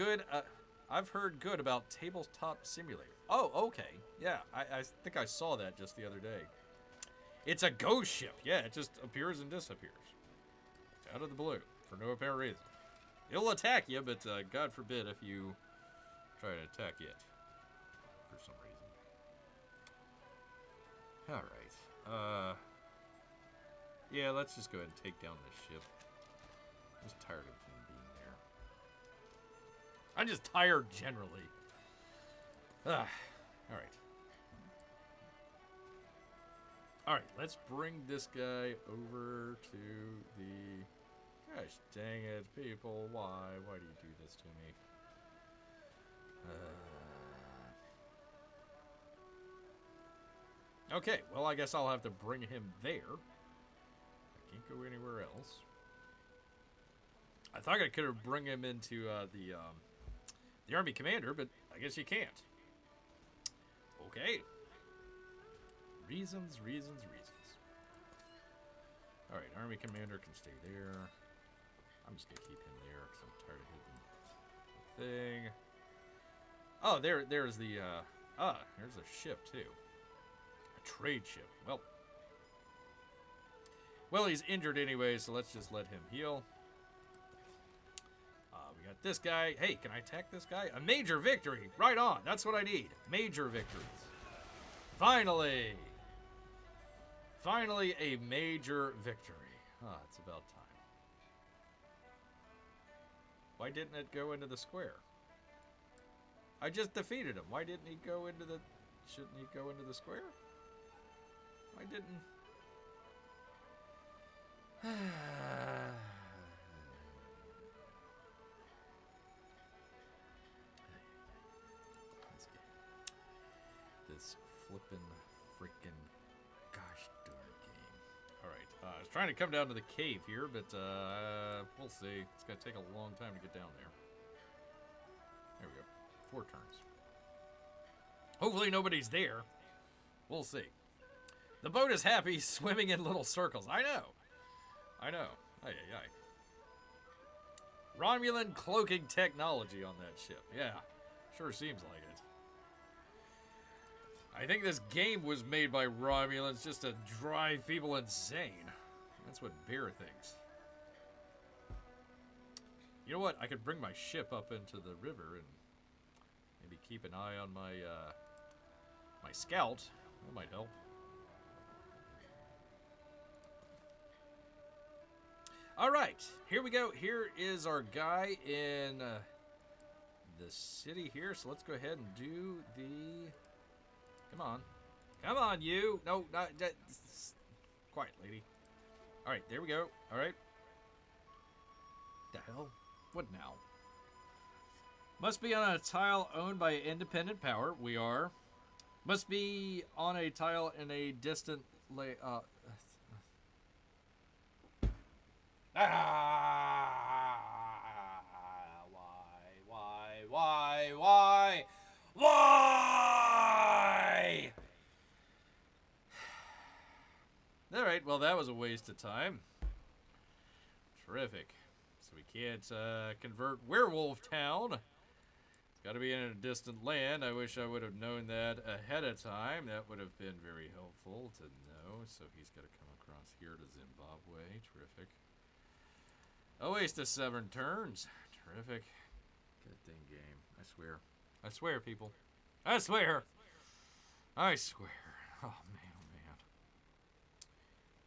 good about Tabletop Simulator. Oh, okay. Yeah, I think I saw that just the other day. It's a ghost ship. Yeah, it just appears and disappears. Out of the blue, for no apparent reason. It'll attack you, but God forbid if you try to attack it. For some reason. Alright. Yeah, let's just go ahead and take down this ship. I'm just tired of him being there. I'm just tired generally. Alright. Alright, let's bring this guy over to the... Gosh dang it, people. Why? Why do you do this to me? Okay, well, I guess I'll have to bring him there. I can't go anywhere else. I thought I could have bring him into the army commander, but I guess you can't. Okay. Reasons. Alright, army commander can stay there. I'm just going to keep him there because I'm tired of hitting the thing. Oh, there's the, there's a ship, too. A trade ship. Well, Well, he's injured anyway, so let's just let him heal. We got this guy. Hey, can I attack this guy? A major victory. Right on. That's what I need. Major victories. Finally. Finally, a major victory. Ah, it's about time. Why didn't it go into the square? I just defeated him. Why didn't he go into the... Shouldn't he go into the square? Why didn't... This flippin' freaking gosh darn game. Alright, I was trying to come down to the cave here, but we'll see. It's gonna take a long time to get down there. There we go. 4 turns. Hopefully nobody's there. We'll see. The boat is happy, swimming in little circles. I know. I know. Aye, aye, aye. Romulan cloaking technology on that ship. Yeah, sure seems like it. I think this game was made by Romulans just to drive people insane. That's what Bear thinks. You know what? I could bring my ship up into the river and maybe keep an eye on my my scout. That might help. All right, here we go. Here is our guy in the city here. So let's go ahead and do the... Come on. Come on, you. No, not... Quiet, lady. All right, there we go. All right. The hell? What now? Must be on a tile owned by independent power. We are. Must be on a tile in a distant... Why? Alright, well that was a waste of time. Terrific. So we can't convert Werewolf Town. It's got to be in a distant land. I wish I would have known that ahead of time. That would have been very helpful to know. So he's got to come across here to Zimbabwe. Terrific. A waste of 7 turns. Terrific. Good dang game. I swear. I swear, people. I swear. I swear. Oh, man, oh, man.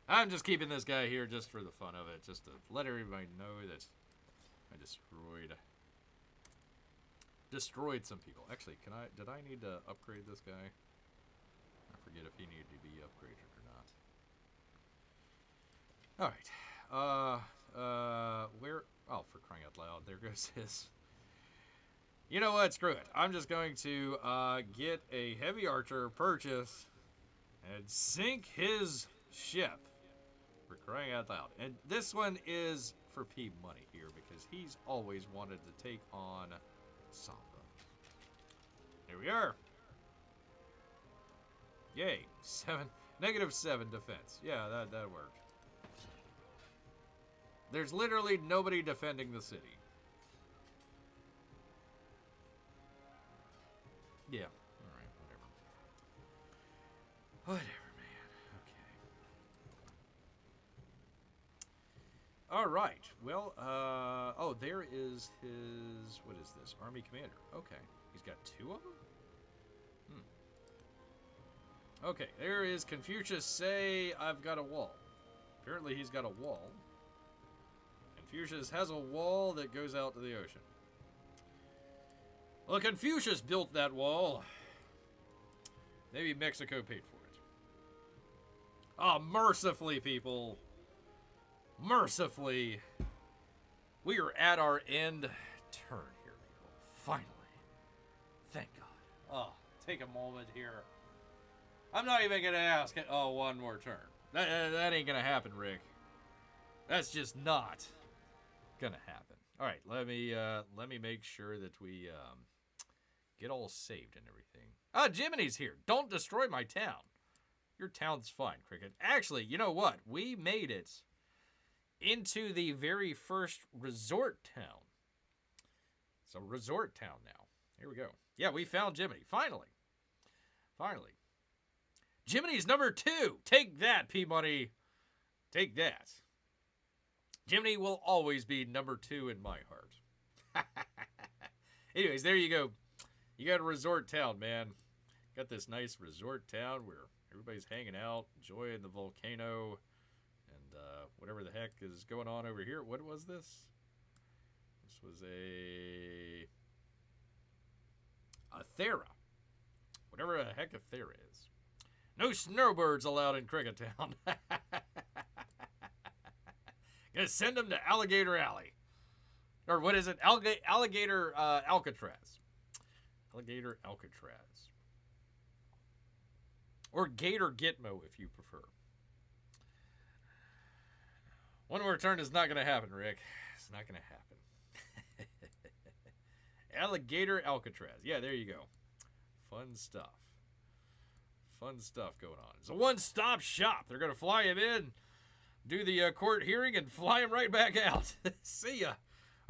I'm just keeping this guy here just for the fun of it. Just to let everybody know that I destroyed some people. Actually, did I need to upgrade this guy? I forget if he needed to be upgraded or not. Alright. Where? Oh, for crying out loud. There goes his. You know what? Screw it. I'm just going to get a heavy archer, purchase, and sink his ship. For crying out loud. And this one is for P money here because he's always wanted to take on Samba. Here we are. Yay. -7 defense. Yeah, that worked. There's literally nobody defending the city. Yeah. Alright, whatever. Whatever, man. Okay. Alright. Well, oh, there is his... What is this? Army commander. Okay. He's got 2 of them? Okay, there is Confucius say, I've got a wall. Apparently he's got a wall. Confucius has a wall that goes out to the ocean. Well, Confucius built that wall. Maybe Mexico paid for it. Ah, mercifully, people. Mercifully. We are at our end turn here, people. Finally. Thank God. Oh, take a moment here. I'm not even going to ask it. Oh, one more turn. That ain't going to happen, Rick. That's just not gonna happen. All right, let me make sure that we get all saved and everything. Ah, Jiminy's here. Don't destroy my town. Your town's fine, Cricket. Actually, you know what? We made it into the very first resort town. It's a resort town now. Here we go. Yeah, we found Jiminy. Finally. Finally. Jiminy's number 2. Take that, P-Money. Take that. Jiminy will always be number 2 in my heart. Anyways, there you go. You got a resort town, man. Got this nice resort town where everybody's hanging out, enjoying the volcano, and whatever the heck is going on over here. What was this? This was a Thera. Whatever the heck a Thera is. No snowbirds allowed in Cricket Town. Gonna send them to Alligator Alley. Or what is it? Alligator Alcatraz. Alligator Alcatraz. Or Gator Gitmo, if you prefer. One more turn is not going to happen, Rick. It's not going to happen. Alligator Alcatraz. Yeah, there you go. Fun stuff. Fun stuff going on. It's a one-stop shop. They're going to fly him in, do the court hearing, and fly him right back out. See ya.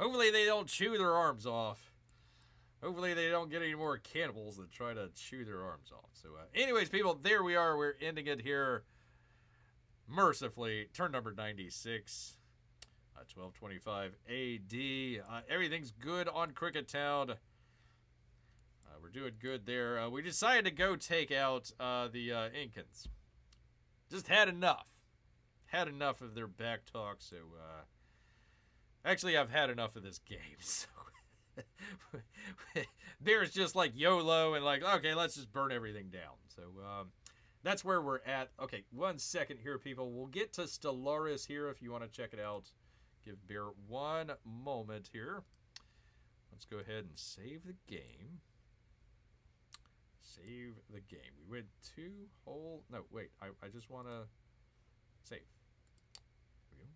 Hopefully they don't chew their arms off. Hopefully they don't get any more cannibals that try to chew their arms off. So anyways, people, there we are. We're ending it here. Mercifully, turn number 96. 1225 AD. Everything's good on Cricket Town. We're doing good there. We decided to go take out the Incans. Just had enough. Had enough of their back talk, so... Actually, I've had enough of this game, so... There's just like YOLO and like, okay, let's just burn everything down. So, that's where we're at. Okay, 1 second here, people. We'll get to Stellaris here if you want to check it out. Give Bear 1 moment here. Let's go ahead and save the game. Save the game. We went 2 whole... No, wait. I just want to save. There we go.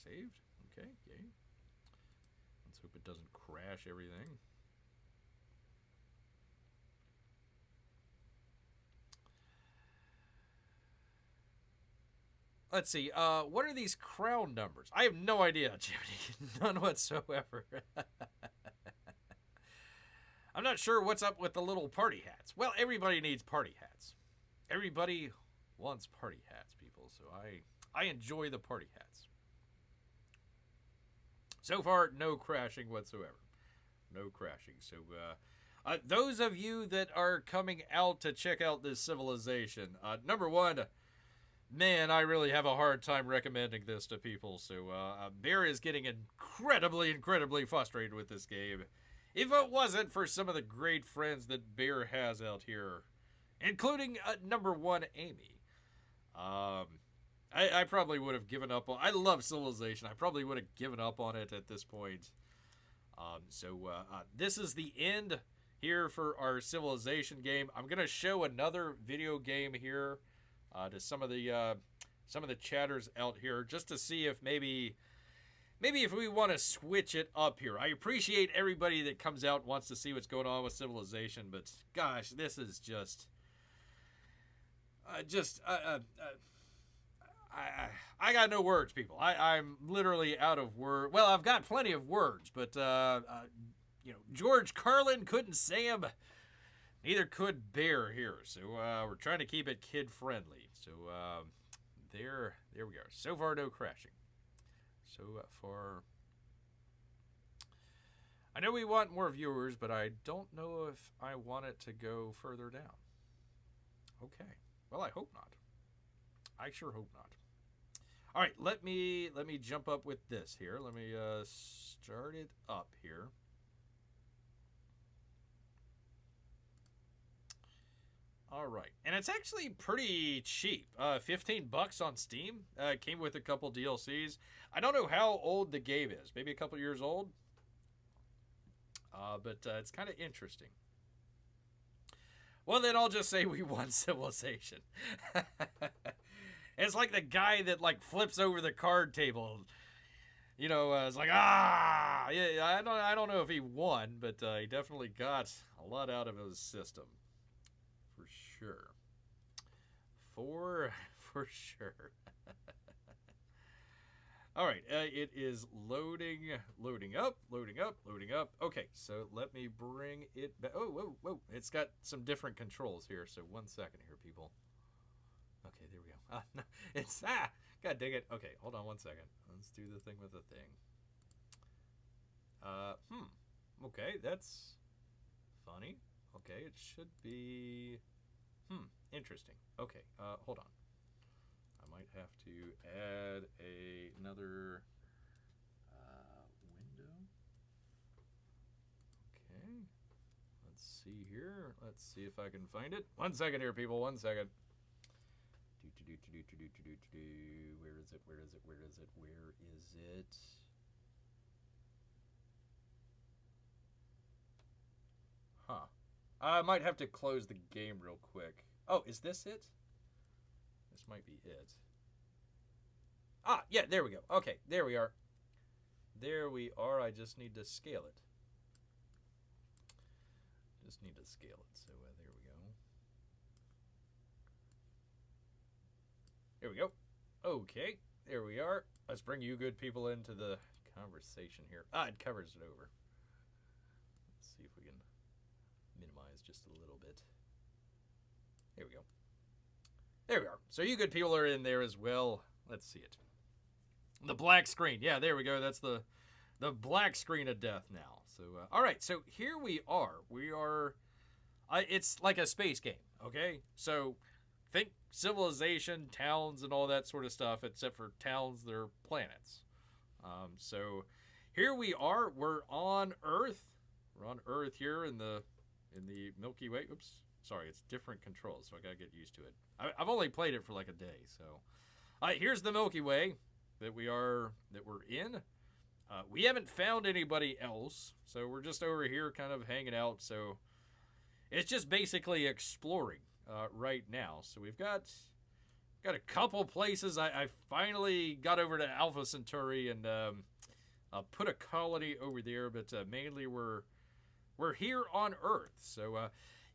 Saved. Okay, yay. Let's hope it doesn't crash everything. Let's see. What are these crown numbers? I have no idea, Jimmy. None whatsoever. I'm not sure what's up with the little party hats. Well, everybody needs party hats. Everybody wants party hats, people. So I enjoy the party hats. So far, no crashing whatsoever. No crashing. So, those of you that are coming out to check out this civilization, number 1, man, I really have a hard time recommending this to people. So, Bear is getting incredibly frustrated with this game. If it wasn't for some of the great friends that Bear has out here, including number 1, Amy, I probably would have given up on... I love Civilization. I probably would have given up on it at this point. This is the end here for our Civilization game. I'm going to show another video game here to some of the chatters out here just to see if maybe if we want to switch it up here. I appreciate everybody that comes out and wants to see what's going on with Civilization, but gosh, this is just I got no words, people. I'm literally out of words. Well, I've got plenty of words, but George Carlin couldn't say them. Neither could Bear here. So we're trying to keep it kid friendly. So there we are. So far, no crashing. So far, I know we want more viewers, but I don't know if I want it to go further down. Okay. Well, I hope not. I sure hope not. All right, let me jump up with this here. Let me start it up here. All right, and it's actually pretty cheap. 15 bucks on Steam. Came with a couple DLCs. I don't know how old the game is. Maybe a couple years old. But it's kind of interesting. Well, then I'll just say we won Civilization. It's like the guy that like flips over the card table. It's like, yeah, I don't know if he won, but he definitely got a lot out of his system. For sure. For sure. All right, it is loading up. Okay, so let me bring it back. Oh, whoa. It's got some different controls here, so 1 second here, people. Okay. Okay, there we go. No, it's, God dang it. Okay, hold on 1 second. Let's do the thing with the thing. Okay, that's funny. Okay, it should be, interesting. Okay, hold on. I might have to add another window. Okay, let's see here. Let's see if I can find it. 1 second here, people. 1 second. Where is it? Where is it? Where is it? Where is it? Huh. I might have to close the game real quick. Oh, is this it? This might be it. Ah, yeah, there we go. Okay, there we are. There we are. I just need to scale it. Just need to scale it. So there we go. There we go. Okay, there we are. Let's bring you good people into the conversation here. It covers it over. Let's see if we can minimize just a little bit. There we go. There we are. So you good people are in there as well. Let's see it. The black screen. Yeah, there we go. That's the black screen of death now. So, all right. So here we are. We are, it's like a space game, okay? So think civilization, towns, and all that sort of stuff, except for towns, they're planets. So here we are. We're on Earth. We're on Earth here in the Milky Way. Oops. Sorry, it's different controls, so I gotta get used to it. I've only played it for like a day, so. Here's the Milky Way that we're in. We haven't found anybody else, so we're just over here kind of hanging out. So it's just basically exploring right now. So we've got a couple places. I finally got over to Alpha Centauri and put a colony over there, but mainly we're here on Earth. So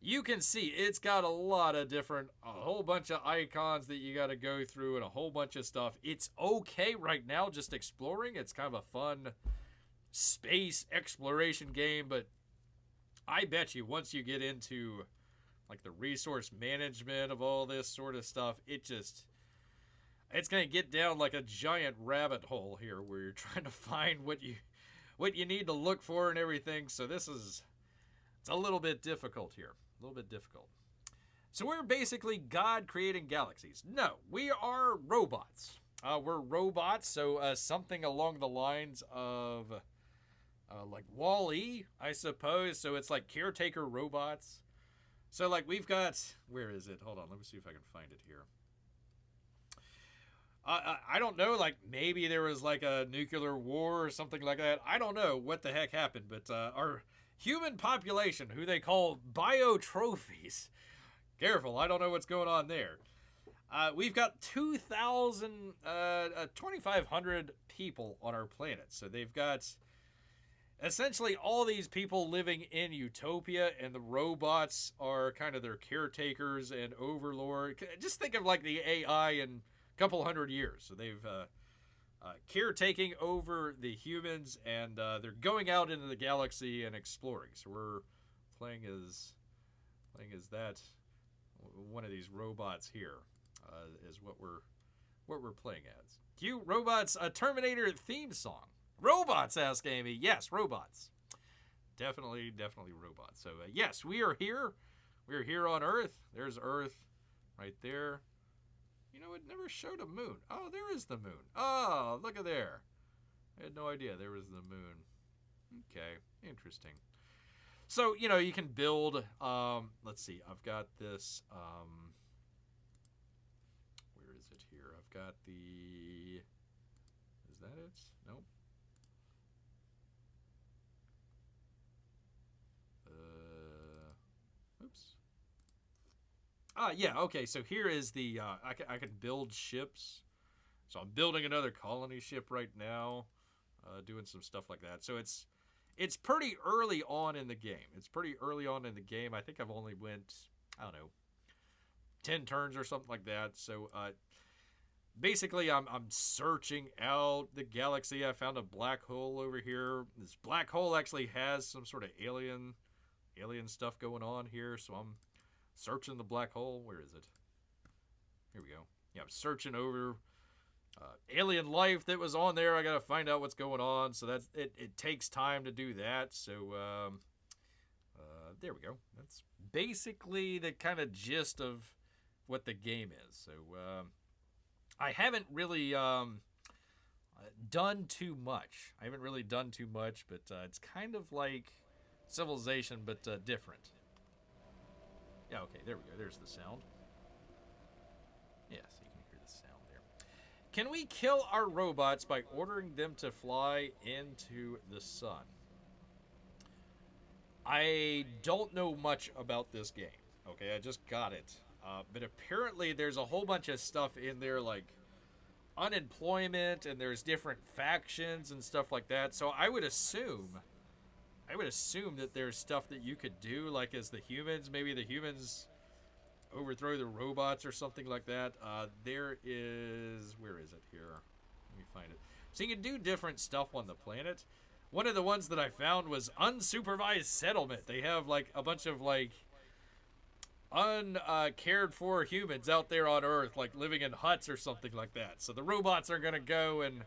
you can see it's got a lot of different, a whole bunch of icons that you got to go through and a whole bunch of stuff. It's okay right now just exploring. It's kind of a fun space exploration game, but I bet you once you get into like the resource management of all this sort of stuff, it's going to get down like a giant rabbit hole here where you're trying to find what you need to look for and everything. So it's a little bit difficult here. A little bit difficult. So we're basically God creating galaxies. No, we are robots. We're robots, so something along the lines of like Wall-E, I suppose. So it's like caretaker robots. So like we've got, where is it? Hold on, let me see if I can find it here. I don't know, like maybe there was like a nuclear war or something like that. I don't know what the heck happened, but our human population, who they call biotrophies. Careful, I don't know what's going on there. We've got 2,500 people on our planet. So they've got essentially all these people living in Utopia, and the robots are kind of their caretakers and overlord. Just think of like the AI in a couple hundred years. So they've caretaking over the humans, and they're going out into the galaxy and exploring. So we're playing as that one of these robots here is what we're playing as. Cue robots, a Terminator theme song. Robots, ask Amy. Yes, robots. Definitely robots. So yes, we are here. We are here on Earth. There's Earth right there. You know, it never showed a moon. Oh, there is the moon. Oh, look at there. I had no idea there was the moon. Okay, interesting. So, you know, you can build, let's see, I've got this, where is it here? I've got the, is that it? Nope. Oops. Yeah, okay, so here is the, I can build ships. So I'm building another colony ship right now, doing some stuff like that. So it's pretty early on in the game. I think I've only went, I don't know, 10 turns or something like that. So basically I'm searching out the galaxy. I found a black hole over here. This black hole actually has some sort of alien stuff going on here. So I'm searching the black hole. Where is it? Here we go. searching over alien life that was on there. I gotta find out what's going on. So that's it. It takes time to do that. So there we go. That's basically the kind of gist of what the game is. So I haven't really done too much. But it's kind of like Civilization, but different. Yeah, okay, there we go. There's the sound. Yeah, so you can hear the sound there. Can we kill our robots by ordering them to fly into the sun? I don't know much about this game. Okay, I just got it. But apparently there's a whole bunch of stuff in there like unemployment, and there's different factions and stuff like that. So I would assume that there's stuff that you could do, like as the humans. Maybe the humans overthrow the robots or something like that. There is... Where is it here? Let me find it. So you can do different stuff on the planet. One of the ones that I found was unsupervised settlement. They have like a bunch of like uncared for humans out there on Earth, like living in huts or something like that. So the robots are going to go and,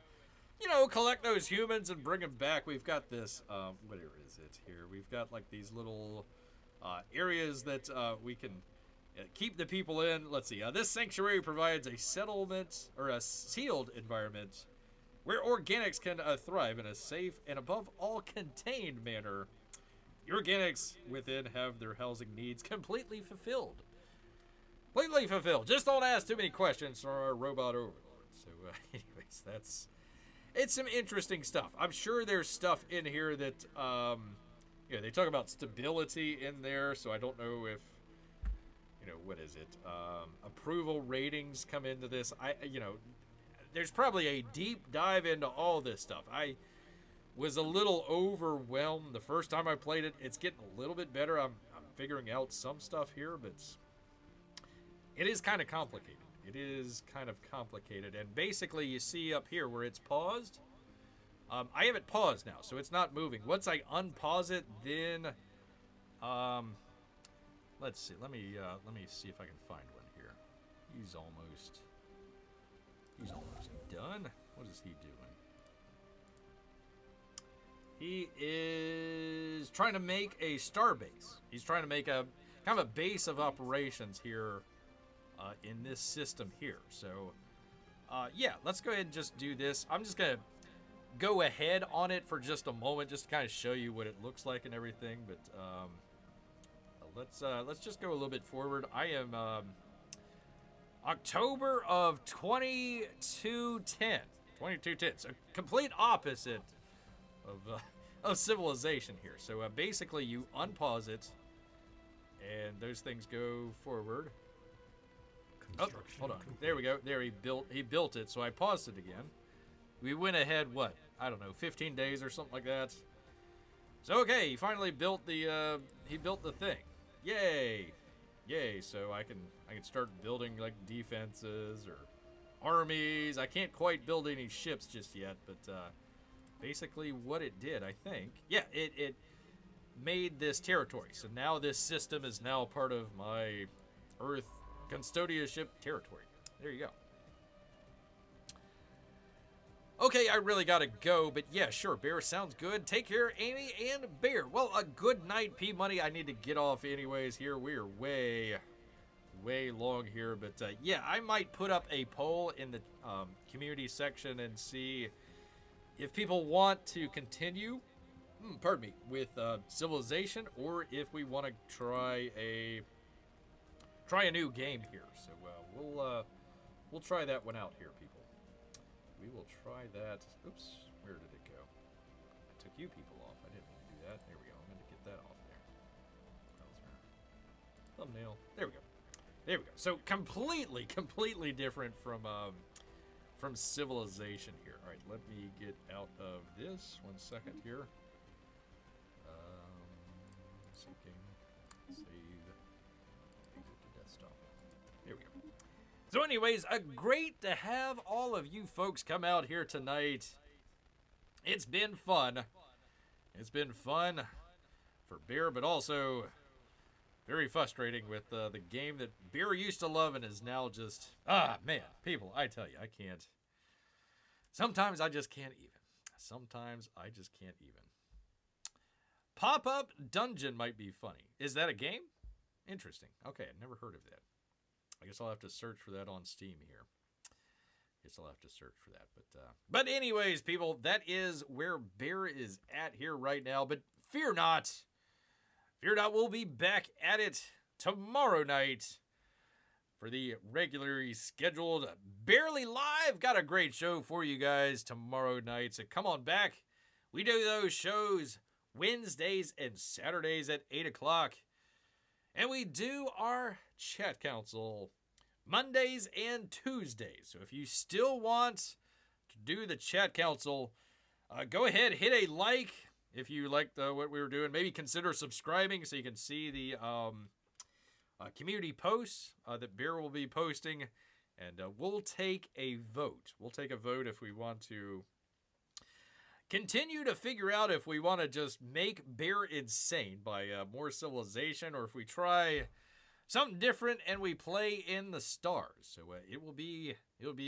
collect those humans and bring them back. We've got this, where is it here? We've got like these little areas that we can keep the people in. Let's see. This sanctuary provides a settlement or a sealed environment where organics can thrive in a safe and above all contained manner. The organics within have their housing needs completely fulfilled. Just don't ask too many questions from our robot overlord. So anyways, it's some interesting stuff. I'm sure there's stuff in here that, they talk about stability in there, so I don't know if, what is it? Approval ratings come into this. There's probably a deep dive into all this stuff. I was a little overwhelmed the first time I played it. It's getting a little bit better. I'm figuring out some stuff here, but it is kind of complicated. And basically you see up here where it's paused. I have it paused now, so it's not moving. Once I unpause it, then let's see. Let me see if I can find one here. He's almost done. What is he doing? He is trying to make a star base. He's trying to make a kind of a base of operations here in this system here. So, yeah, let's go ahead and just do this. I'm just going to go ahead on it for just a moment just to kind of show you what it looks like and everything. But let's just go a little bit forward. I am October of 2210. So complete opposite of Civilization here. So basically you unpause it and those things go forward. Oh, hold on. There we go. There he built it. So I paused it again. We went ahead, what? I don't know, 15 days or something like that. So okay, he finally built the thing. Yay. So I can start building like defenses or armies. I can't quite build any ships just yet, but basically what it did, I think, yeah, it made this territory. So now this system is now part of my Earth custodianship territory. There you go. Okay, I really gotta go, but yeah, sure, Bear sounds good. Take care, Amy and Bear. Well, a good night, P-Money. I need to get off anyways here. We are way long here, but yeah, I might put up a poll in the community section and see if people want to continue, with Civilization, or if we want to try a new game here. So we'll try that one out here, people. We will try that. Oops, where did it go? I took you people off. I didn't mean to do that. There we go. I'm going to get that off there. Thumbnail. There we go. So completely different from Civilization here. All right, let me get out of this. 1 second here. Save. Exit to desktop. There we go. So anyways, great to have all of you folks come out here tonight. It's been fun. It's been fun for Bear, but also Very frustrating with the game that Bear used to love and is now just... man, people, I tell you, I can't. Sometimes I just can't even. Sometimes I just can't even. Pop-up dungeon might be funny. Is that a game? Interesting. Okay, I've never heard of that. I guess I'll have to search for that on Steam here. Guess I'll have to search for that. But anyways, people, that is where Bear is at here right now. But fear not. Fear not, we'll be back at it tomorrow night for the regularly scheduled Barely Live. Got a great show for you guys tomorrow night, so come on back. We do those shows Wednesdays and Saturdays at 8 o'clock. And we do our chat council Mondays and Tuesdays. So if you still want to do the chat council, go ahead, hit a like. If you liked what we were doing, maybe consider subscribing so you can see the community posts that Bear will be posting. And we'll take a vote. We'll take a vote if we want to continue to figure out if we want to just make Bear insane by more civilization, or if we try something different and we play in the stars. So it'll be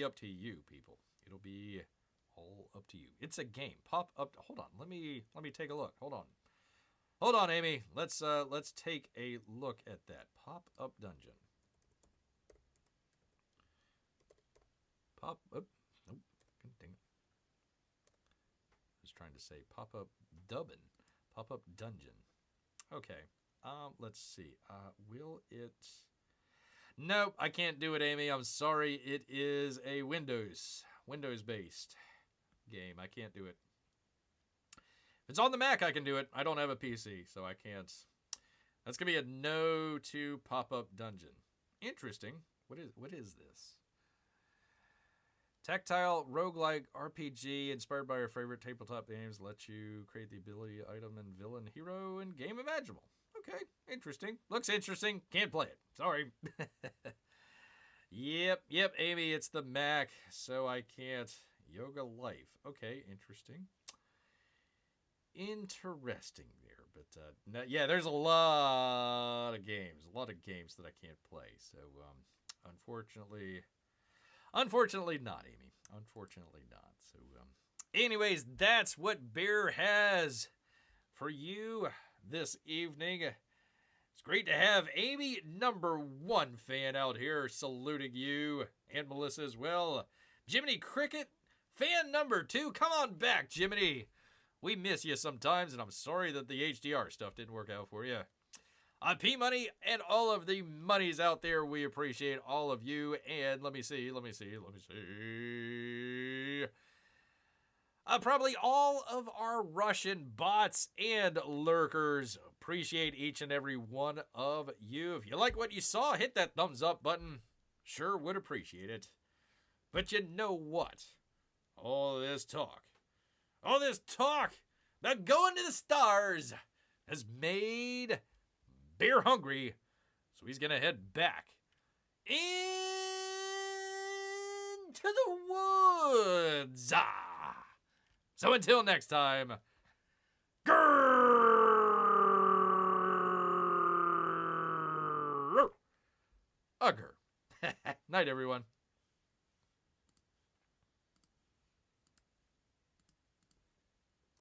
up to you, people. It'll be all up to you. It's a game. Pop up. Hold on. Let me take a look. Hold on, Amy. Let's take a look at that pop up dungeon. Pop up. Nope. Dang it. I was trying to say pop up dubbin. Pop up dungeon. Okay. Let's see. Will it? Nope. I can't do it, Amy. I'm sorry. It is a Windows based game. I can't do it. If it's on the Mac, I can do it. I don't have a PC, so I can't. That's gonna be a no to pop-up dungeon. Interesting. What is this? Tactile roguelike RPG inspired by your favorite tabletop games. Lets you create the ability, item, and villain, hero, and game imaginable. Okay, interesting. Looks interesting. Can't play it. Sorry. Yep, Amy, it's the Mac, so I can't. Yoga Life. Okay, interesting. Interesting there, but yeah, there's a lot of games that I can't play. So, unfortunately not, Amy. Unfortunately not. So, anyways, that's what Bear has for you this evening. It's great to have Amy, #1 fan out here, saluting you, and Melissa as well. Jiminy Cricket, fan #2. Come on back, Jiminy. We miss you sometimes, and I'm sorry that the HDR stuff didn't work out for you. P-Money and all of the monies out there, we appreciate all of you. And let me see. Probably all of our Russian bots and lurkers. Appreciate each and every one of you. If you like what you saw, hit that thumbs up button. Sure would appreciate it. But you know what? All this talk about going to the stars has made Bear hungry. So he's going to head back into the woods. So until next time, grrrr. Night, everyone.